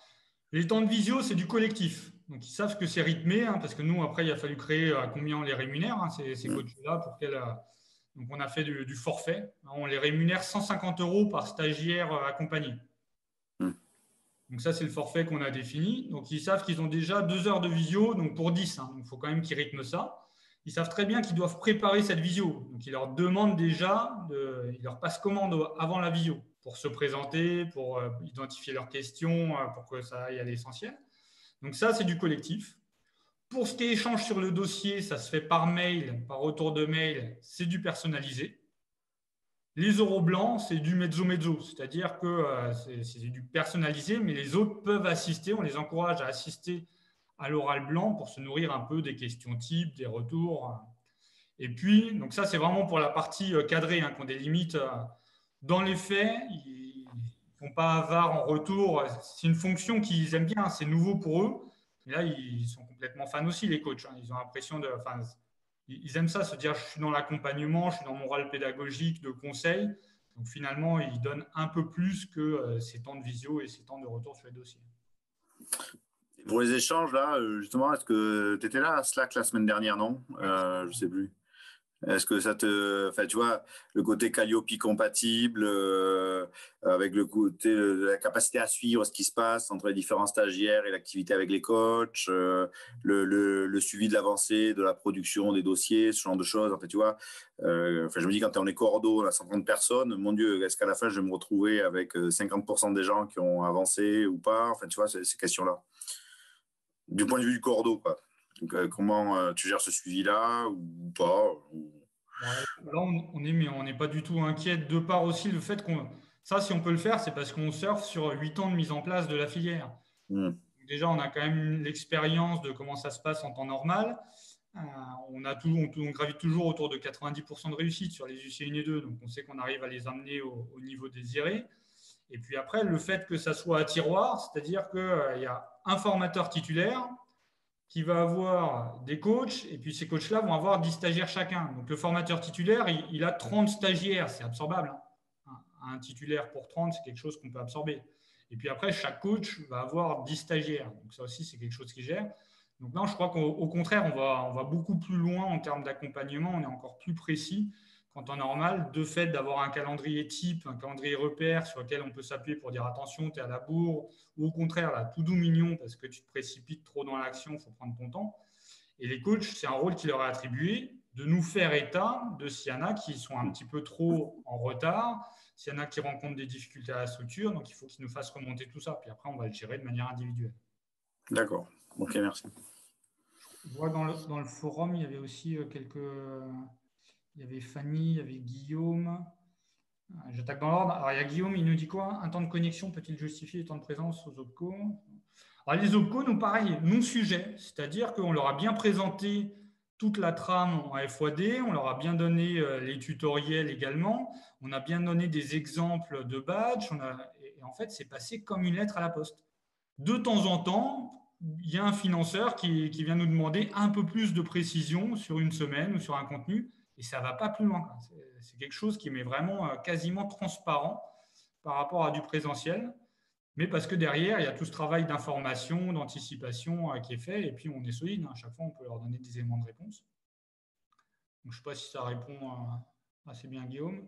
Les temps de visio, c'est du collectif. Donc, ils savent que c'est rythmé, parce que nous, après, il a fallu créer à combien on les rémunère, ces coachs-là, pour quel... Donc, on a fait du forfait. On les rémunère 150 € par stagiaire accompagné. Donc, ça, c'est le forfait qu'on a défini. Donc, ils savent qu'ils ont déjà 2 heures de visio, donc pour 10. Donc, il faut quand même qu'ils rythment ça. Ils savent très bien qu'ils doivent préparer cette visio. Donc, ils leur demandent déjà, ils leur passent commande avant la visio pour se présenter, pour identifier leurs questions, pour que ça aille à l'essentiel. Donc, ça, c'est du collectif. Pour ce qui est échange sur le dossier, ça se fait par mail, par retour de mail, c'est du personnalisé. Les oraux blancs, c'est du mezzo-mezzo, c'est-à-dire que c'est du personnalisé, mais les autres peuvent assister, on les encourage à assister à l'oral blanc pour se nourrir un peu des questions types, des retours. Et puis, donc ça, c'est vraiment pour la partie cadrée, qu'on délimite. Dans les faits, ils ne font pas avare en retour. C'est une fonction qu'ils aiment bien, c'est nouveau pour eux. Et là, ils sont complètement fans aussi, les coachs. Ils ont l'impression de... Enfin, ils aiment ça, se dire je suis dans l'accompagnement, je suis dans mon rôle pédagogique, de conseil. Donc finalement, ils donnent un peu plus que ces temps de visio et ces temps de retour sur les dossiers. Pour les échanges, là, justement, est-ce que tu étais là à Slack la semaine dernière, non? Je ne sais plus. Est-ce que ça te... Enfin, tu vois, le côté Calliope compatible, avec le côté, la capacité à suivre ce qui se passe entre les différents stagiaires et l'activité avec les coachs, le suivi de l'avancée, de la production des dossiers, ce genre de choses. En fait, tu vois, enfin, je me dis, quand on est cordeau, on a 130 personnes, mon Dieu, est-ce qu'à la fin, je vais me retrouver avec 50% des gens qui ont avancé ou pas? Enfin, tu vois, ces questions-là. Du point de vue du cordeau, quoi. Donc, comment tu gères ce suivi-là ou pas Ouais, là, mais on n'est pas du tout inquiet de part aussi le fait qu'on. Ça, si on peut le faire, c'est parce qu'on surfe sur 8 ans de mise en place de la filière. Hmm. Déjà, on a quand même l'expérience de comment ça se passe en temps normal. On gravite toujours autour de 90% de réussite sur les UC1 et 2, donc on sait qu'on arrive à les amener au niveau désiré. Et puis après, le fait que ça soit à tiroir, c'est-à-dire qu'il y a un formateur titulaire qui va avoir des coachs, et puis ces coachs-là vont avoir 10 stagiaires chacun. Donc le formateur titulaire, il a 30 stagiaires, c'est absorbable. Hein. Un titulaire pour 30, c'est quelque chose qu'on peut absorber. Et puis après, chaque coach va avoir 10 stagiaires. Donc ça aussi, c'est quelque chose qui gère. Donc là, je crois qu'au contraire, on va beaucoup plus loin en termes d'accompagnement, on est encore plus précis qu'en temps normal, de fait d'avoir un calendrier type, un calendrier repère sur lequel on peut s'appuyer pour dire attention, tu es à la bourre, ou au contraire, là, tout doux mignon parce que tu te précipites trop dans l'action, il faut prendre ton temps. Et les coachs, c'est un rôle qui leur est attribué de nous faire état de s'il y en a qui sont un petit peu trop en retard, s'il y en a qui rencontrent des difficultés à la structure, donc il faut qu'ils nous fassent remonter tout ça. Puis après, on va le gérer de manière individuelle. D'accord. Ok, merci. Je vois dans le forum, il y avait aussi quelques. Il y avait Fanny, il y avait Guillaume. J'attaque dans l'ordre. Alors, il y a Guillaume, il nous dit quoi? Un temps de connexion peut-il justifier le temps de présence aux OPCO? Alors, les OPCO, nous, pareil, non-sujet. C'est-à-dire qu'on leur a bien présenté toute la trame en FOD, on leur a bien donné les tutoriels également, on a bien donné des exemples de badges, et en fait, c'est passé comme une lettre à la poste. De temps en temps, il y a un financeur qui vient nous demander un peu plus de précision sur une semaine ou sur un contenu, et ça ne va pas plus loin. C'est quelque chose qui est vraiment quasiment transparent par rapport à du présentiel, mais parce que derrière, il y a tout ce travail d'information, d'anticipation qui est fait, et puis on est solide. À chaque fois, on peut leur donner des éléments de réponse. Donc, je ne sais pas si ça répond assez bien, Guillaume.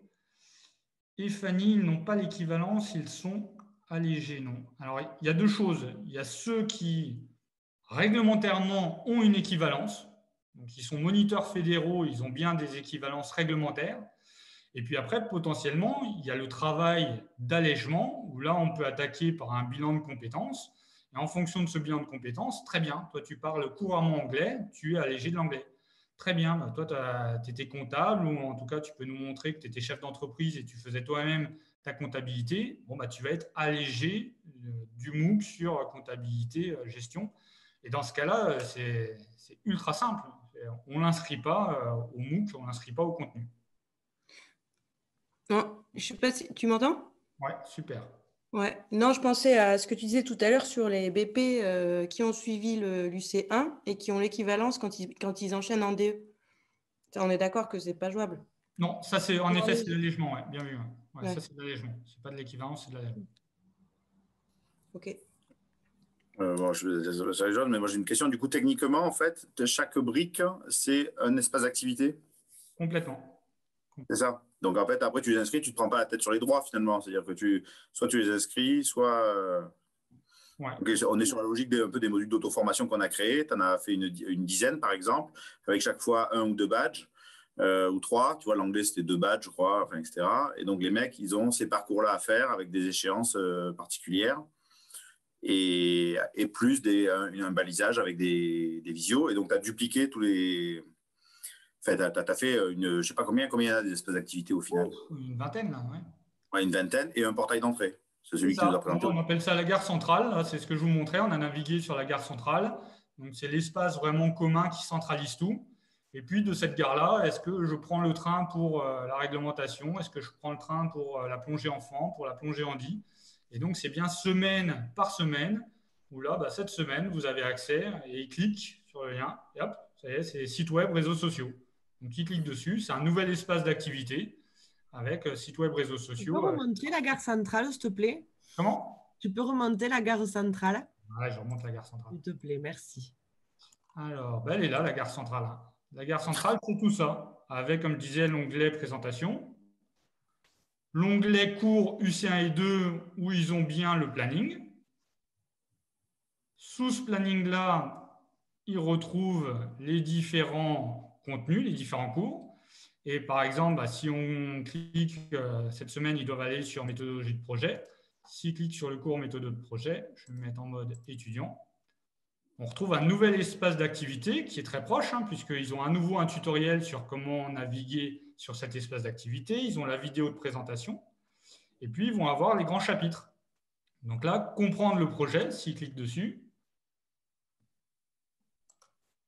Et Fanny, ils n'ont pas l'équivalence, ils sont allégés, non. Alors, il y a deux choses. Il y a ceux qui, réglementairement, ont une équivalence. Donc, ils sont moniteurs fédéraux, ils ont bien des équivalences réglementaires. Et puis après, potentiellement, il y a le travail d'allègement, où là, on peut attaquer par un bilan de compétences. Et en fonction de ce bilan de compétences, très bien, toi, tu parles couramment anglais, tu es allégé de l'anglais. Très bien, bah, toi, tu étais comptable, ou en tout cas, tu peux nous montrer que tu étais chef d'entreprise et tu faisais toi-même ta comptabilité. Bon, bah, tu vas être allégé du MOOC sur comptabilité, gestion. Et dans ce cas-là, c'est ultra simple. On ne l'inscrit pas au MOOC, on ne l'inscrit pas au contenu. Non, je sais pas si tu m'entends? Ouais, super. Ouais. Non, je pensais à ce que tu disais tout à l'heure sur les BP qui ont suivi l'UC1 et qui ont l'équivalence quand ils enchaînent en DE. Ça, on est d'accord que c'est pas jouable. Non, ça c'est en effet c'est de l'allègement, ouais, bien vu. Ouais. Ouais. Ça c'est de l'allègement. C'est pas de l'équivalence, c'est de l'allègement. Ok. Bon, mais moi j'ai une question. Du coup, techniquement, en fait, chaque brique, c'est un espace d'activité? Complètement. C'est ça. Donc en fait, après, tu les inscris, tu ne te prends pas la tête sur les droits finalement. C'est-à-dire que soit tu les inscris, soit. Ouais. Okay, on est sur la logique un peu des modules d'auto-formation qu'on a créés. Tu en as fait une dizaine, par exemple, avec chaque fois 1 ou 2 badges, ou 3. Tu vois, l'anglais, c'était 2 badges, je crois, enfin, etc. Et donc, les mecs, ils ont ces parcours-là à faire avec des échéances particulières et plus un balisage avec des visios. Et donc, tu as dupliqué tous les. Enfin, tu as fait je ne sais pas combien il y a des espèces d'activités au final. Une vingtaine, là, ouais. Ouais, une vingtaine et un portail d'entrée. C'est celui qui nous a présenté. On appelle ça la gare centrale. C'est ce que je vous montrais. On a navigué sur la gare centrale. Donc, c'est l'espace vraiment commun qui centralise tout. Et puis, de cette gare-là, est-ce que je prends le train pour la réglementation? Est-ce que je prends le train pour la plongée enfant, pour la plongée handi? Et donc, c'est bien semaine par semaine où là, bah, cette semaine, vous avez accès et il clique sur le lien. Et hop, ça y est, c'est site web, réseaux sociaux. Donc, il clique dessus. C'est un nouvel espace d'activité avec site web, réseaux sociaux. Tu peux remonter la gare centrale, s'il te plaît? Comment? Tu peux remonter la gare centrale? Ouais, je remonte la gare centrale. S'il te plaît, merci. Alors, ben, elle est là, la gare centrale. La gare centrale, c'est tout ça, avec, comme je disais, l'onglet présentation, l'onglet cours UC1 et 2, où ils ont bien le planning. Sous ce planning-là, ils retrouvent les différents contenus, les différents cours. Et par exemple, bah, si on clique, cette semaine, ils doivent aller sur méthodologie de projet. S'ils cliquent sur le cours méthode de projet, je vais me mettre en mode étudiant. On retrouve un nouvel espace d'activité qui est très proche, hein, puisqu'ils ont à nouveau un tutoriel sur comment naviguer sur cet espace d'activité. Ils ont la vidéo de présentation. Et puis, ils vont avoir les grands chapitres. Donc là, comprendre le projet, s'ils cliquent dessus.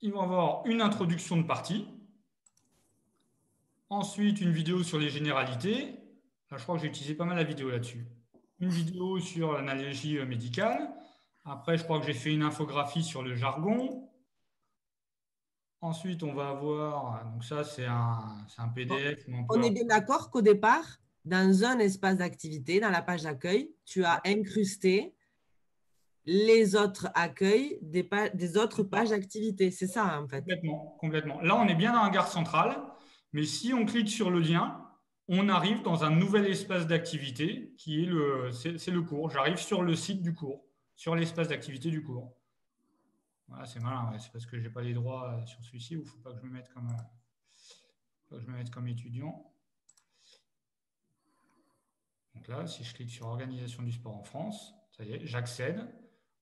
Ils vont avoir une introduction de partie. Ensuite, une vidéo sur les généralités. Là, je crois que j'ai utilisé pas mal la vidéo là-dessus. Une vidéo sur l'analogie médicale. Après, je crois que j'ai fait une infographie sur le jargon. Ensuite, on va avoir, donc ça, c'est un PDF. On est bien d'accord qu'au départ, dans un espace d'activité, dans la page d'accueil, tu as incrusté les autres accueils des autres pages d'activité. C'est ça, en fait. Complètement, complètement. Là, on est bien dans la gare centrale, mais si on clique sur le lien, on arrive dans un nouvel espace d'activité qui est c'est le cours. J'arrive sur le site du cours, sur l'espace d'activité du cours. Voilà, c'est malin, ouais. C'est parce que je n'ai pas les droits sur celui-ci ou il ne faut pas que je me mette comme étudiant. Donc là, si je clique sur Organisation du sport en France, ça y est, j'accède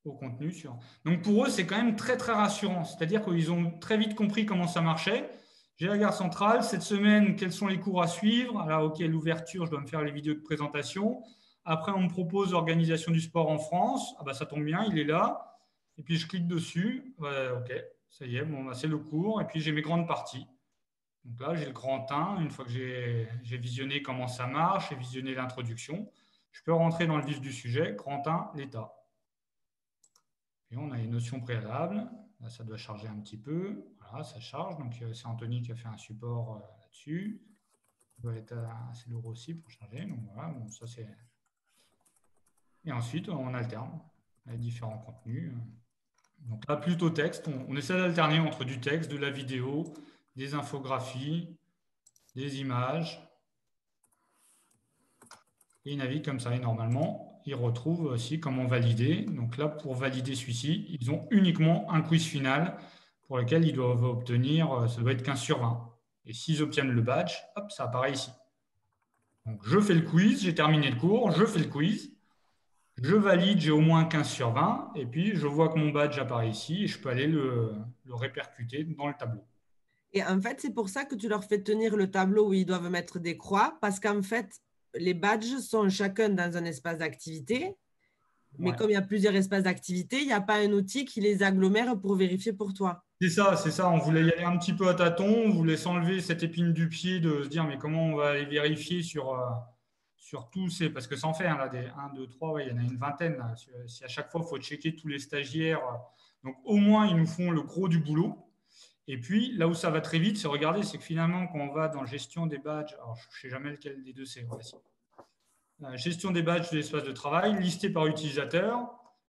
au contenu sur. Donc pour eux, c'est quand même très très rassurant. C'est-à-dire qu'ils ont très vite compris comment ça marchait. J'ai la gare centrale. Cette semaine, quels sont les cours à suivre? Alors, OK, l'ouverture, je dois me faire les vidéos de présentation. Après, on me propose l'organisation du sport en France. Ah bah, ça tombe bien, il est là. Et puis, je clique dessus. Ouais, OK, ça y est, bon, bah, c'est le cours. Et puis, j'ai mes grandes parties. Donc là, j'ai le grand 1. Une fois que j'ai visionné comment ça marche, j'ai visionné l'introduction, je peux rentrer dans le vif du sujet. Grand 1, l'état. Et on a les notions préalables. Là, ça doit charger un petit peu. Voilà, ça charge. Donc, c'est Anthony qui a fait un support là-dessus. Ça doit être assez lourd aussi pour charger. Donc, voilà, bon, ça c'est. Et ensuite, on alterne les différents contenus. Donc là, plutôt texte. On essaie d'alterner entre du texte, de la vidéo, des infographies, des images. Et il navigue comme ça. Et normalement, ils retrouvent aussi comment valider. Donc là, pour valider celui-ci, ils ont uniquement un quiz final pour lequel ils doivent obtenir, ça doit être 15 sur 20. Et s'ils obtiennent le badge, hop, ça apparaît ici. Donc je fais le quiz, j'ai terminé le cours, je fais le quiz, je valide, j'ai au moins 15 sur 20, et puis je vois que mon badge apparaît ici et je peux aller le répercuter dans le tableau. Et en fait, c'est pour ça que tu leur fais tenir le tableau où ils doivent mettre des croix, parce qu'en fait, les badges sont chacun dans un espace d'activité. Mais comme il y a plusieurs espaces d'activité, il n'y a pas un outil qui les agglomère pour vérifier pour toi. C'est ça. On voulait y aller un petit peu à tâtons. On voulait s'enlever cette épine du pied de se dire, mais comment on va aller vérifier sur tous ces. Parce que ça en fait, hein, là, des 1, 2, 3, ouais, il y en a une vingtaine. Là. Si à chaque fois, il faut checker tous les stagiaires. Donc, au moins, ils nous font le gros du boulot. Et puis, là où ça va très vite, c'est regarder, c'est que finalement, quand on va dans gestion des badges, alors je ne sais jamais lequel des deux c'est. Gestion des badges de l'espace de travail, listé par utilisateur.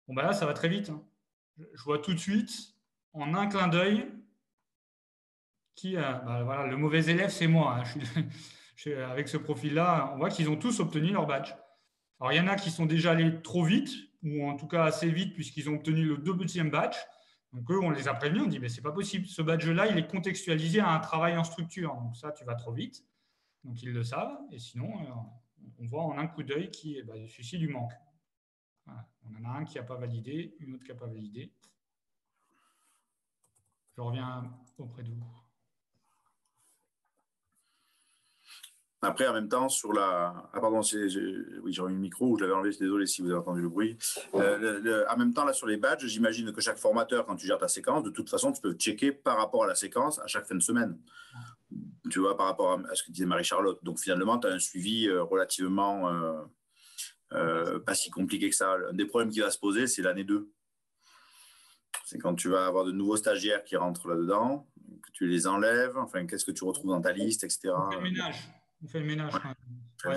Bon, bah là, ça va très vite. Hein. Je vois tout de suite, en un clin d'œil, voilà, le mauvais élève, c'est moi. Hein. Avec ce profil-là, on voit qu'ils ont tous obtenu leur badge. Alors, il y en a qui sont déjà allés trop vite, ou en tout cas assez vite, puisqu'ils ont obtenu le deuxième badge. Donc, eux, on les a prévenus, on dit, mais c'est pas possible. Ce badge-là, il est contextualisé à un travail en structure. Donc, ça, tu vas trop vite. Donc, ils le savent. Et sinon, on voit en un coup d'œil qui est celui-ci du manque. Voilà. On en a un qui n'a pas validé, une autre qui n'a pas validé. Je reviens auprès de vous. Après, en même temps, sur la. Ah, pardon, oui, j'ai remis le micro, je l'avais enlevé, désolé si vous avez entendu le bruit. En même temps, là, sur les badges, j'imagine que chaque formateur, quand tu gères ta séquence, de toute façon, tu peux checker par rapport à la séquence à chaque fin de semaine. Tu vois, par rapport à ce que disait Marie-Charlotte. Donc, finalement, tu as un suivi relativement pas si compliqué que ça. Un des problèmes qui va se poser, c'est l'année 2. C'est quand tu vas avoir de nouveaux stagiaires qui rentrent là-dedans, que tu les enlèves, enfin, qu'est-ce que tu retrouves dans ta liste, etc. On fait le ménage. On fait le ménage. Ouais,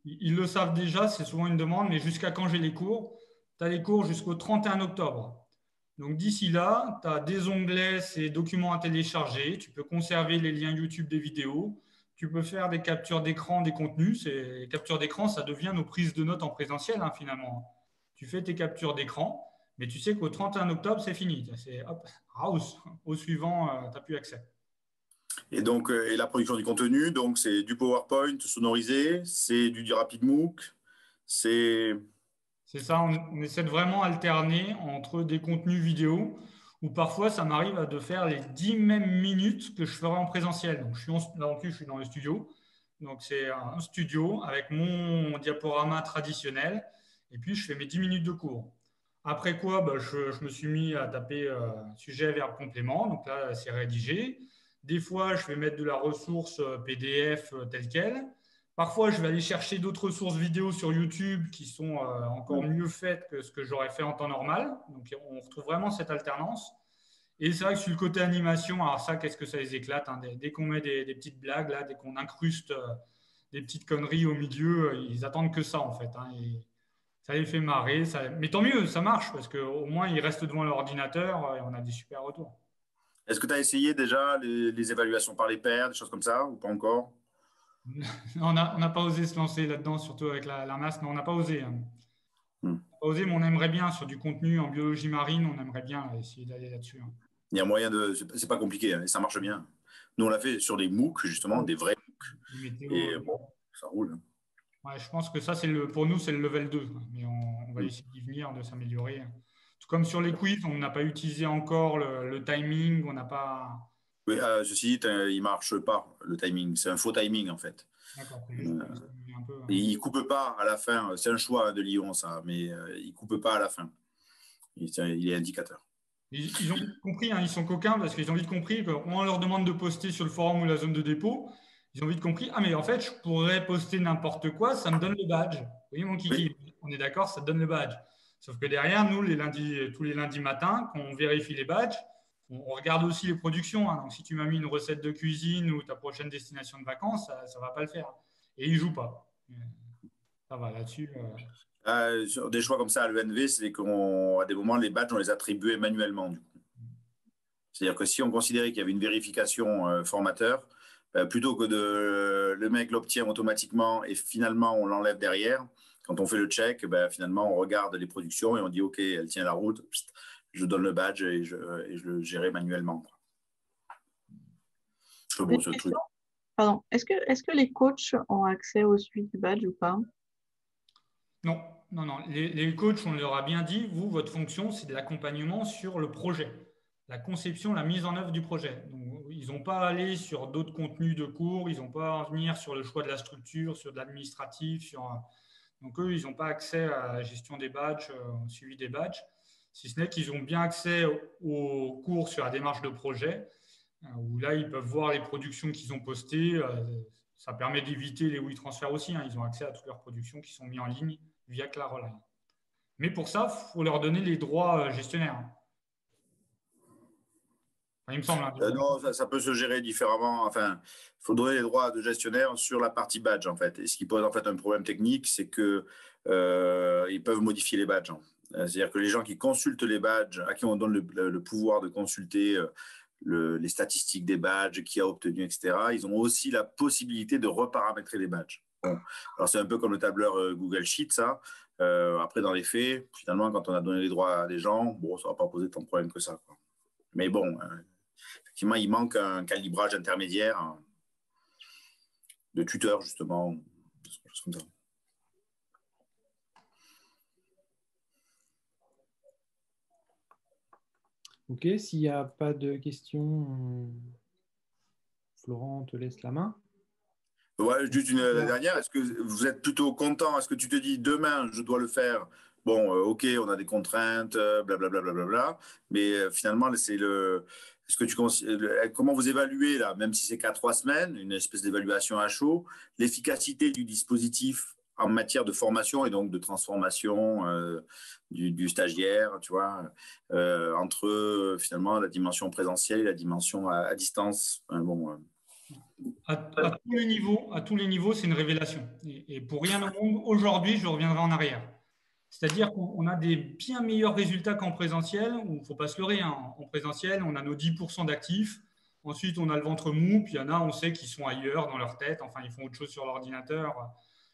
ils le savent déjà, c'est souvent une demande, mais jusqu'à quand j'ai les cours? Tu as les cours jusqu'au 31 octobre. Donc d'ici là, tu as des onglets, ces documents à télécharger, tu peux conserver les liens YouTube des vidéos, tu peux faire des captures d'écran des contenus. Les captures d'écran, ça devient nos prises de notes en présentiel, hein, finalement. Tu fais tes captures d'écran, mais tu sais qu'au 31 octobre, c'est fini. C'est hop, house. Au suivant, tu n'as plus accès. Et donc, et la production du contenu, donc c'est du PowerPoint sonorisé, c'est du RapidMOOC, c'est ça, on essaie de vraiment alterner entre des contenus vidéo ou parfois ça m'arrive de faire les 10 mêmes minutes que je ferais en présentiel. Donc, là en plus, je suis dans le studio. Donc, c'est un studio avec mon diaporama traditionnel. Et puis, je fais mes 10 minutes de cours. Après quoi, je me suis mis à taper sujet, verbe, complément. Donc là, c'est rédigé. Des fois, je vais mettre de la ressource PDF telle quelle. Parfois, je vais aller chercher d'autres ressources vidéo sur YouTube qui sont encore mieux faites que ce que j'aurais fait en temps normal. Donc, on retrouve vraiment cette alternance. Et c'est vrai que sur le côté animation, alors ça, qu'est-ce que ça les éclate, hein. Dès qu'on met des petites blagues, là, dès qu'on incruste des petites conneries au milieu, ils attendent que ça, en fait, hein. Et ça les fait marrer. Mais tant mieux, ça marche, parce qu'au moins, ils restent devant l'ordinateur et on a des super retours. Est-ce que tu as essayé déjà les évaluations par les pairs, des choses comme ça, ou pas encore? On n'a pas osé se lancer là-dedans, surtout avec la masse, mais on n'a pas osé, hein. On n'a pas osé, mais on aimerait bien, sur du contenu en biologie marine, on aimerait bien essayer d'aller là-dessus, hein. Il y a moyen de. C'est pas compliqué, hein, et ça marche bien. Nous, on l'a fait sur des MOOC, justement, des vrais MOOC. Et bon, ça roule. Ouais, je pense que ça, pour nous, c'est le level 2. Mais on va essayer d'y venir, de s'améliorer. Tout comme sur les quiz, on n'a pas utilisé encore le timing. On n'a pas. Oui, ceci dit, il ne marche pas, le timing. C'est un faux timing, en fait. D'accord, c'est juste pour stimuler un peu. Et il ne coupe pas à la fin. C'est un choix de Lyon, ça, mais il ne coupe pas à la fin. Il est indicateur. Ils ont vite compris, hein, ils sont coquins parce qu'ils ont vite compris qu'on leur demande de poster sur le forum ou la zone de dépôt. Ils ont vite compris, ah mais en fait, je pourrais poster n'importe quoi, ça me donne le badge. Vous voyez mon kiki, oui. On est d'accord, ça te donne le badge. Sauf que derrière, nous, tous les lundis matins, quand on vérifie les badges, on regarde aussi les productions, hein. Donc, si tu m'as mis une recette de cuisine ou ta prochaine destination de vacances, ça ne va pas le faire. Et ils ne jouent pas. Ça va là-dessus. Sur des choix comme ça à l'ENV, c'est qu'à des moments, les badges, on les attribuait manuellement, du coup. C'est-à-dire que si on considérait qu'il y avait une vérification formateur, plutôt que le mec l'obtient automatiquement et finalement on l'enlève derrière, quand on fait le check, finalement on regarde les productions et on dit ok, elle tient la route, je donne le badge et je le gérais manuellement. Bon, ce truc. Pardon, est-ce que les coachs ont accès au suivi du badge ou pas? Non. Les coachs, on leur a bien dit, vous, votre fonction, c'est de l'accompagnement sur le projet, la conception, la mise en œuvre du projet. Donc, ils n'ont pas à aller sur d'autres contenus de cours, ils n'ont pas à venir sur le choix de la structure, sur de l'administratif. Donc, eux, ils n'ont pas accès à la gestion des badges, au suivi des badges, si ce n'est qu'ils ont bien accès aux cours sur la démarche de projet, où là, ils peuvent voir les productions qu'ils ont postées. Ça permet d'éviter les WeTransfer aussi, hein. Ils ont accès à toutes leurs productions qui sont mises en ligne via Claroline. Mais pour ça, il faut leur donner les droits gestionnaires. Enfin, il me semble. Hein, non, ça peut se gérer différemment. Enfin, il faut donner les droits de gestionnaire sur la partie badge, en fait. Et ce qui pose en fait un problème technique, c'est qu'ils peuvent modifier les badges, hein. C'est-à-dire que les gens qui consultent les badges, à qui on donne le pouvoir de consulter les statistiques des badges, qui a obtenu, etc., ils ont aussi la possibilité de reparamétrer les badges. Bon. Alors, c'est un peu comme le tableur Google Sheet, ça. Après, dans les faits, finalement, quand on a donné les droits à des gens, bon, ça ne va pas poser tant de problème que ça, quoi. Mais bon, effectivement, il manque un calibrage intermédiaire de tuteur, justement, des choses comme ça. Ok, s'il n'y a pas de questions, Florent, on te laisse la main. Ouais, juste la dernière. Est-ce que vous êtes plutôt content? Est-ce que tu te dis demain, je dois le faire? Bon, ok, on a des contraintes, blablabla, blablabla. Mais finalement, c'est est-ce que comment vous évaluez, là, même si c'est qu'à 3 semaines, une espèce d'évaluation à chaud, l'efficacité du dispositif en matière de formation et donc de transformation du stagiaire, tu vois, entre finalement la dimension présentielle et la dimension à distance. Bon, à tous les niveaux, c'est une révélation. Et pour rien au monde, aujourd'hui, je reviendrai en arrière. C'est-à-dire qu'on a des bien meilleurs résultats qu'en présentiel, où il ne faut pas se leurrer, hein. En présentiel, on a nos 10% d'actifs. Ensuite, on a le ventre mou, puis il y en a, on sait qu'ils sont ailleurs dans leur tête. Enfin, ils font autre chose sur l'ordinateur.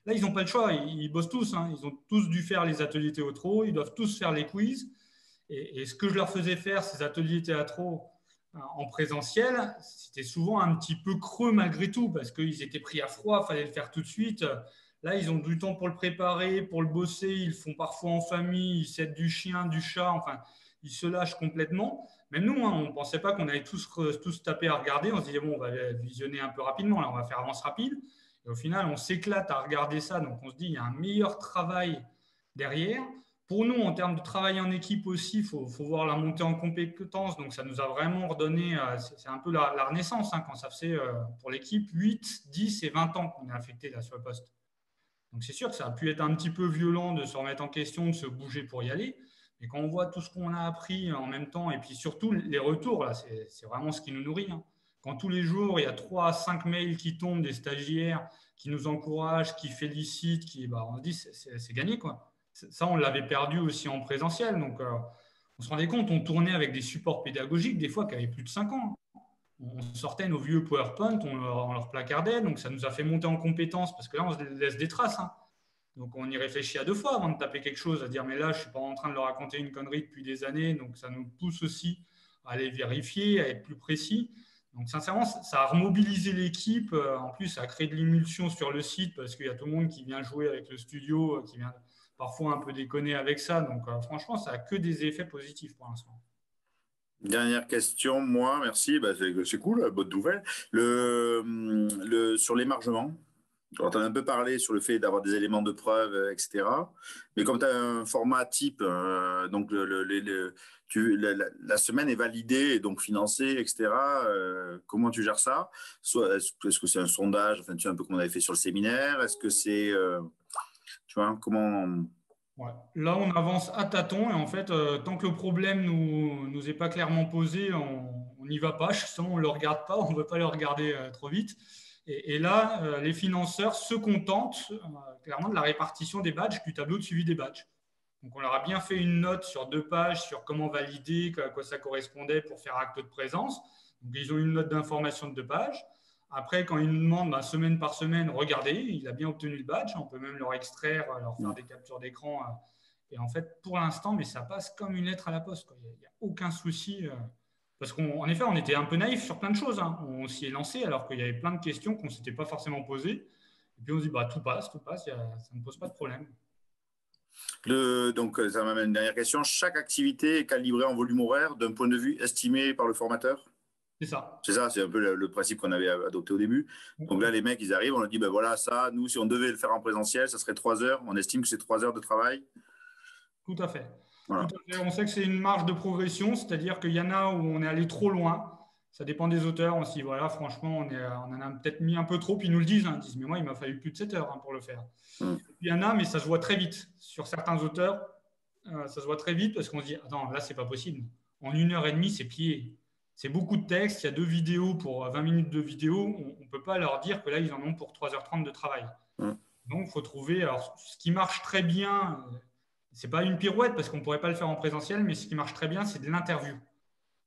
Là, ils n'ont pas le choix. Ils bossent tous, hein. Ils ont tous dû faire les ateliers théâtraux. Ils doivent tous faire les quiz. Et ce que je leur faisais faire, ces ateliers théâtraux en présentiel, c'était souvent un petit peu creux malgré tout, parce qu'ils étaient pris à froid, il fallait le faire tout de suite. Là, ils ont du temps pour le préparer, pour le bosser. Ils le font parfois en famille. Ils s'aident du chien, du chat. Enfin, ils se lâchent complètement. Même nous, hein, on ne pensait pas qu'on allait tous taper à regarder. On se disait, bon, on va visionner un peu rapidement, là, on va faire avance rapide. Et au final, on s'éclate à regarder ça. Donc, on se dit, il y a un meilleur travail derrière. Pour nous, en termes de travail en équipe aussi, il faut voir la montée en compétences. Donc, ça nous a vraiment redonné, c'est un peu la renaissance, hein, quand ça faisait pour l'équipe 8, 10 et 20 ans qu'on est affecté là sur le poste. Donc, c'est sûr que ça a pu être un petit peu violent de se remettre en question, de se bouger pour y aller. Mais quand on voit tout ce qu'on a appris en même temps, et puis surtout les retours, là, c'est vraiment ce qui nous nourrit, hein. Quand tous les jours, il y a 3 à 5 mails qui tombent des stagiaires, qui nous encouragent, qui félicitent, on se dit c'est gagné, quoi. Ça, on l'avait perdu aussi en présentiel. Donc, on se rendait compte, on tournait avec des supports pédagogiques, des fois, qui avaient plus de 5 ans. On sortait nos vieux PowerPoint, on leur placardait. Donc, ça nous a fait monter en compétences, parce que là, on se laisse des traces, hein. Donc, on y réfléchit à 2 fois avant de taper quelque chose, à dire, mais là, je ne suis pas en train de leur raconter une connerie depuis des années. Donc, ça nous pousse aussi à aller vérifier, à être plus précis. Donc, sincèrement, ça a remobilisé l'équipe. En plus, ça a créé de l'émulsion sur le site parce qu'il y a tout le monde qui vient jouer avec le studio, qui vient parfois un peu déconner avec ça. Donc, franchement, ça n'a que des effets positifs pour l'instant. Dernière question, moi, merci. C'est cool, bonne nouvelle. Sur l'émargement, tu en as un peu parlé sur le fait d'avoir des éléments de preuve, etc. Mais comme tu as un format type, donc la semaine est validée et donc financée, etc. Comment tu gères ça? Est-ce que c'est un sondage, enfin, tu sais, un peu comme on avait fait sur le séminaire? Est-ce que c'est, tu vois, comment… Ouais. Là, on avance à tâtons et en fait, tant que le problème nous est pas clairement posé, on n'y va pas. Justement, on ne le regarde pas, on ne veut pas le regarder trop vite. Et là, les financeurs se contentent clairement de la répartition des badges, du tableau de suivi des badges. Donc, on leur a bien fait une note sur 2 pages sur comment valider, à quoi ça correspondait pour faire acte de présence. Donc, ils ont une note d'information de 2 pages. Après, quand ils nous demandent semaine par semaine, regardez, il a bien obtenu le badge. On peut même leur extraire, leur faire des captures d'écran. Et en fait, pour l'instant, mais ça passe comme une lettre à la poste, quoi. Il n'y a aucun souci. Parce qu'en effet, on était un peu naïf sur plein de choses, hein. On s'y est lancé alors qu'il y avait plein de questions qu'on ne s'était pas forcément posées. Et puis on se dit, tout passe, ça ne pose pas de problème. Donc, ça m'amène à une dernière question. Chaque activité est calibrée en volume horaire d'un point de vue estimé par le formateur? C'est ça. C'est ça, c'est un peu le principe qu'on avait adopté au début. Donc là, les mecs, ils arrivent, on leur dit, voilà, ça, nous, si on devait le faire en présentiel, ça serait 3 heures. On estime que c'est 3 heures de travail. Tout à fait. Voilà. Tout à fait. On sait que c'est une marge de progression, c'est-à-dire qu'il y en a où on est allé trop loin. Ça dépend des auteurs. On se dit, voilà, franchement, on en a peut-être mis un peu trop. Puis ils nous le disent, hein. Ils disent, mais moi, il m'a fallu plus de 7 heures pour le faire. Et puis, il y en a, mais ça se voit très vite. Sur certains auteurs, ça se voit très vite parce qu'on se dit, attends, là, c'est pas possible. En 1h30, c'est plié. C'est beaucoup de texte. Il y a 2 vidéos pour 20 minutes de vidéo. On ne peut pas leur dire que là, ils en ont pour 3h30 de travail. Donc, il faut trouver… Alors, ce qui marche très bien… Ce n'est pas une pirouette parce qu'on ne pourrait pas le faire en présentiel, mais ce qui marche très bien, c'est de l'interview.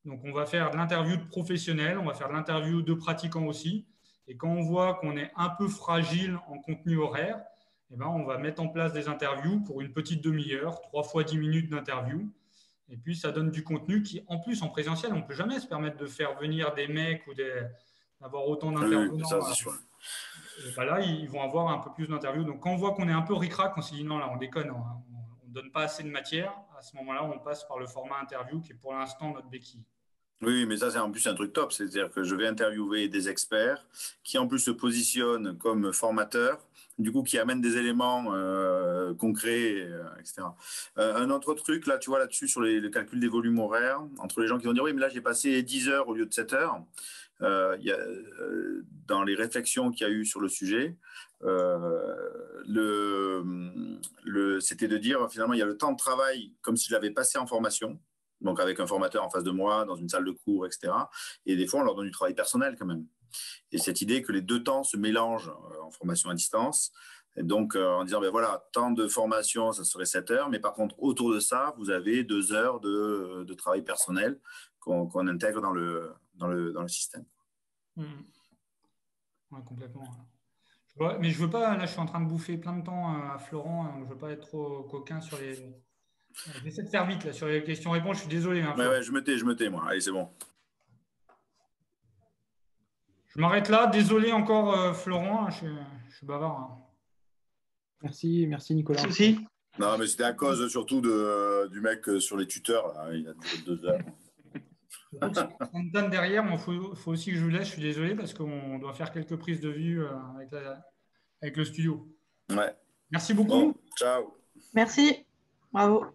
Donc, on va faire de l'interview de professionnels, on va faire de l'interview de pratiquants aussi. Et quand on voit qu'on est un peu fragile en contenu horaire, on va mettre en place des interviews pour une petite demi-heure, 3 fois 10 minutes d'interview. Et puis, ça donne du contenu qui, en plus, en présentiel, on ne peut jamais se permettre de faire venir des mecs ou d'avoir autant d'intervenants. Oui, ça, c'est sûr. Là, ils vont avoir un peu plus d'interviews. Donc, quand on voit qu'on est un peu ric-rac, on se dit non, là, on déconne. On ne donne pas assez de matière. À ce moment-là, on passe par le format interview qui est pour l'instant notre béquille. Oui, mais ça, c'est en plus un truc top. C'est-à-dire que je vais interviewer des experts qui, en plus, se positionnent comme formateurs, du coup, qui amènent des éléments concrets, etc. Un autre truc, là, tu vois, là-dessus, sur le calcul des volumes horaires, entre les gens qui vont dire, oui, mais là, j'ai passé 10 heures au lieu de 7 heures. Dans les réflexions qu'il y a eu sur le sujet, c'était de dire, finalement, il y a le temps de travail comme si je l'avais passé en formation. Donc avec un formateur en face de moi, dans une salle de cours, etc. Et des fois, on leur donne du travail personnel quand même. Et cette idée que les 2 temps se mélangent en formation à distance, et donc en disant, voilà, temps de formation, ça serait 7 heures, mais par contre, autour de ça, vous avez 2 heures de travail personnel qu'on intègre dans le système. Ouais, complètement. Mais je veux pas, là, je suis en train de bouffer plein de temps à Florent, je veux pas être trop coquin sur les… J'essaie de faire vite là, sur les questions-réponses, je suis désolé. Hein, je me tais, moi. Allez, c'est bon. Je m'arrête là. Désolé encore, Florent, je suis bavard. Hein. Merci Nicolas. Souci. Non, mais c'était à cause surtout du mec sur les tuteurs. Là. Il a 2 heures. Ça me donne derrière, il faut aussi que je vous laisse, je suis désolé parce qu'on doit faire quelques prises de vue avec le studio. Ouais. Merci beaucoup. Bon, ciao. Merci. Bravo.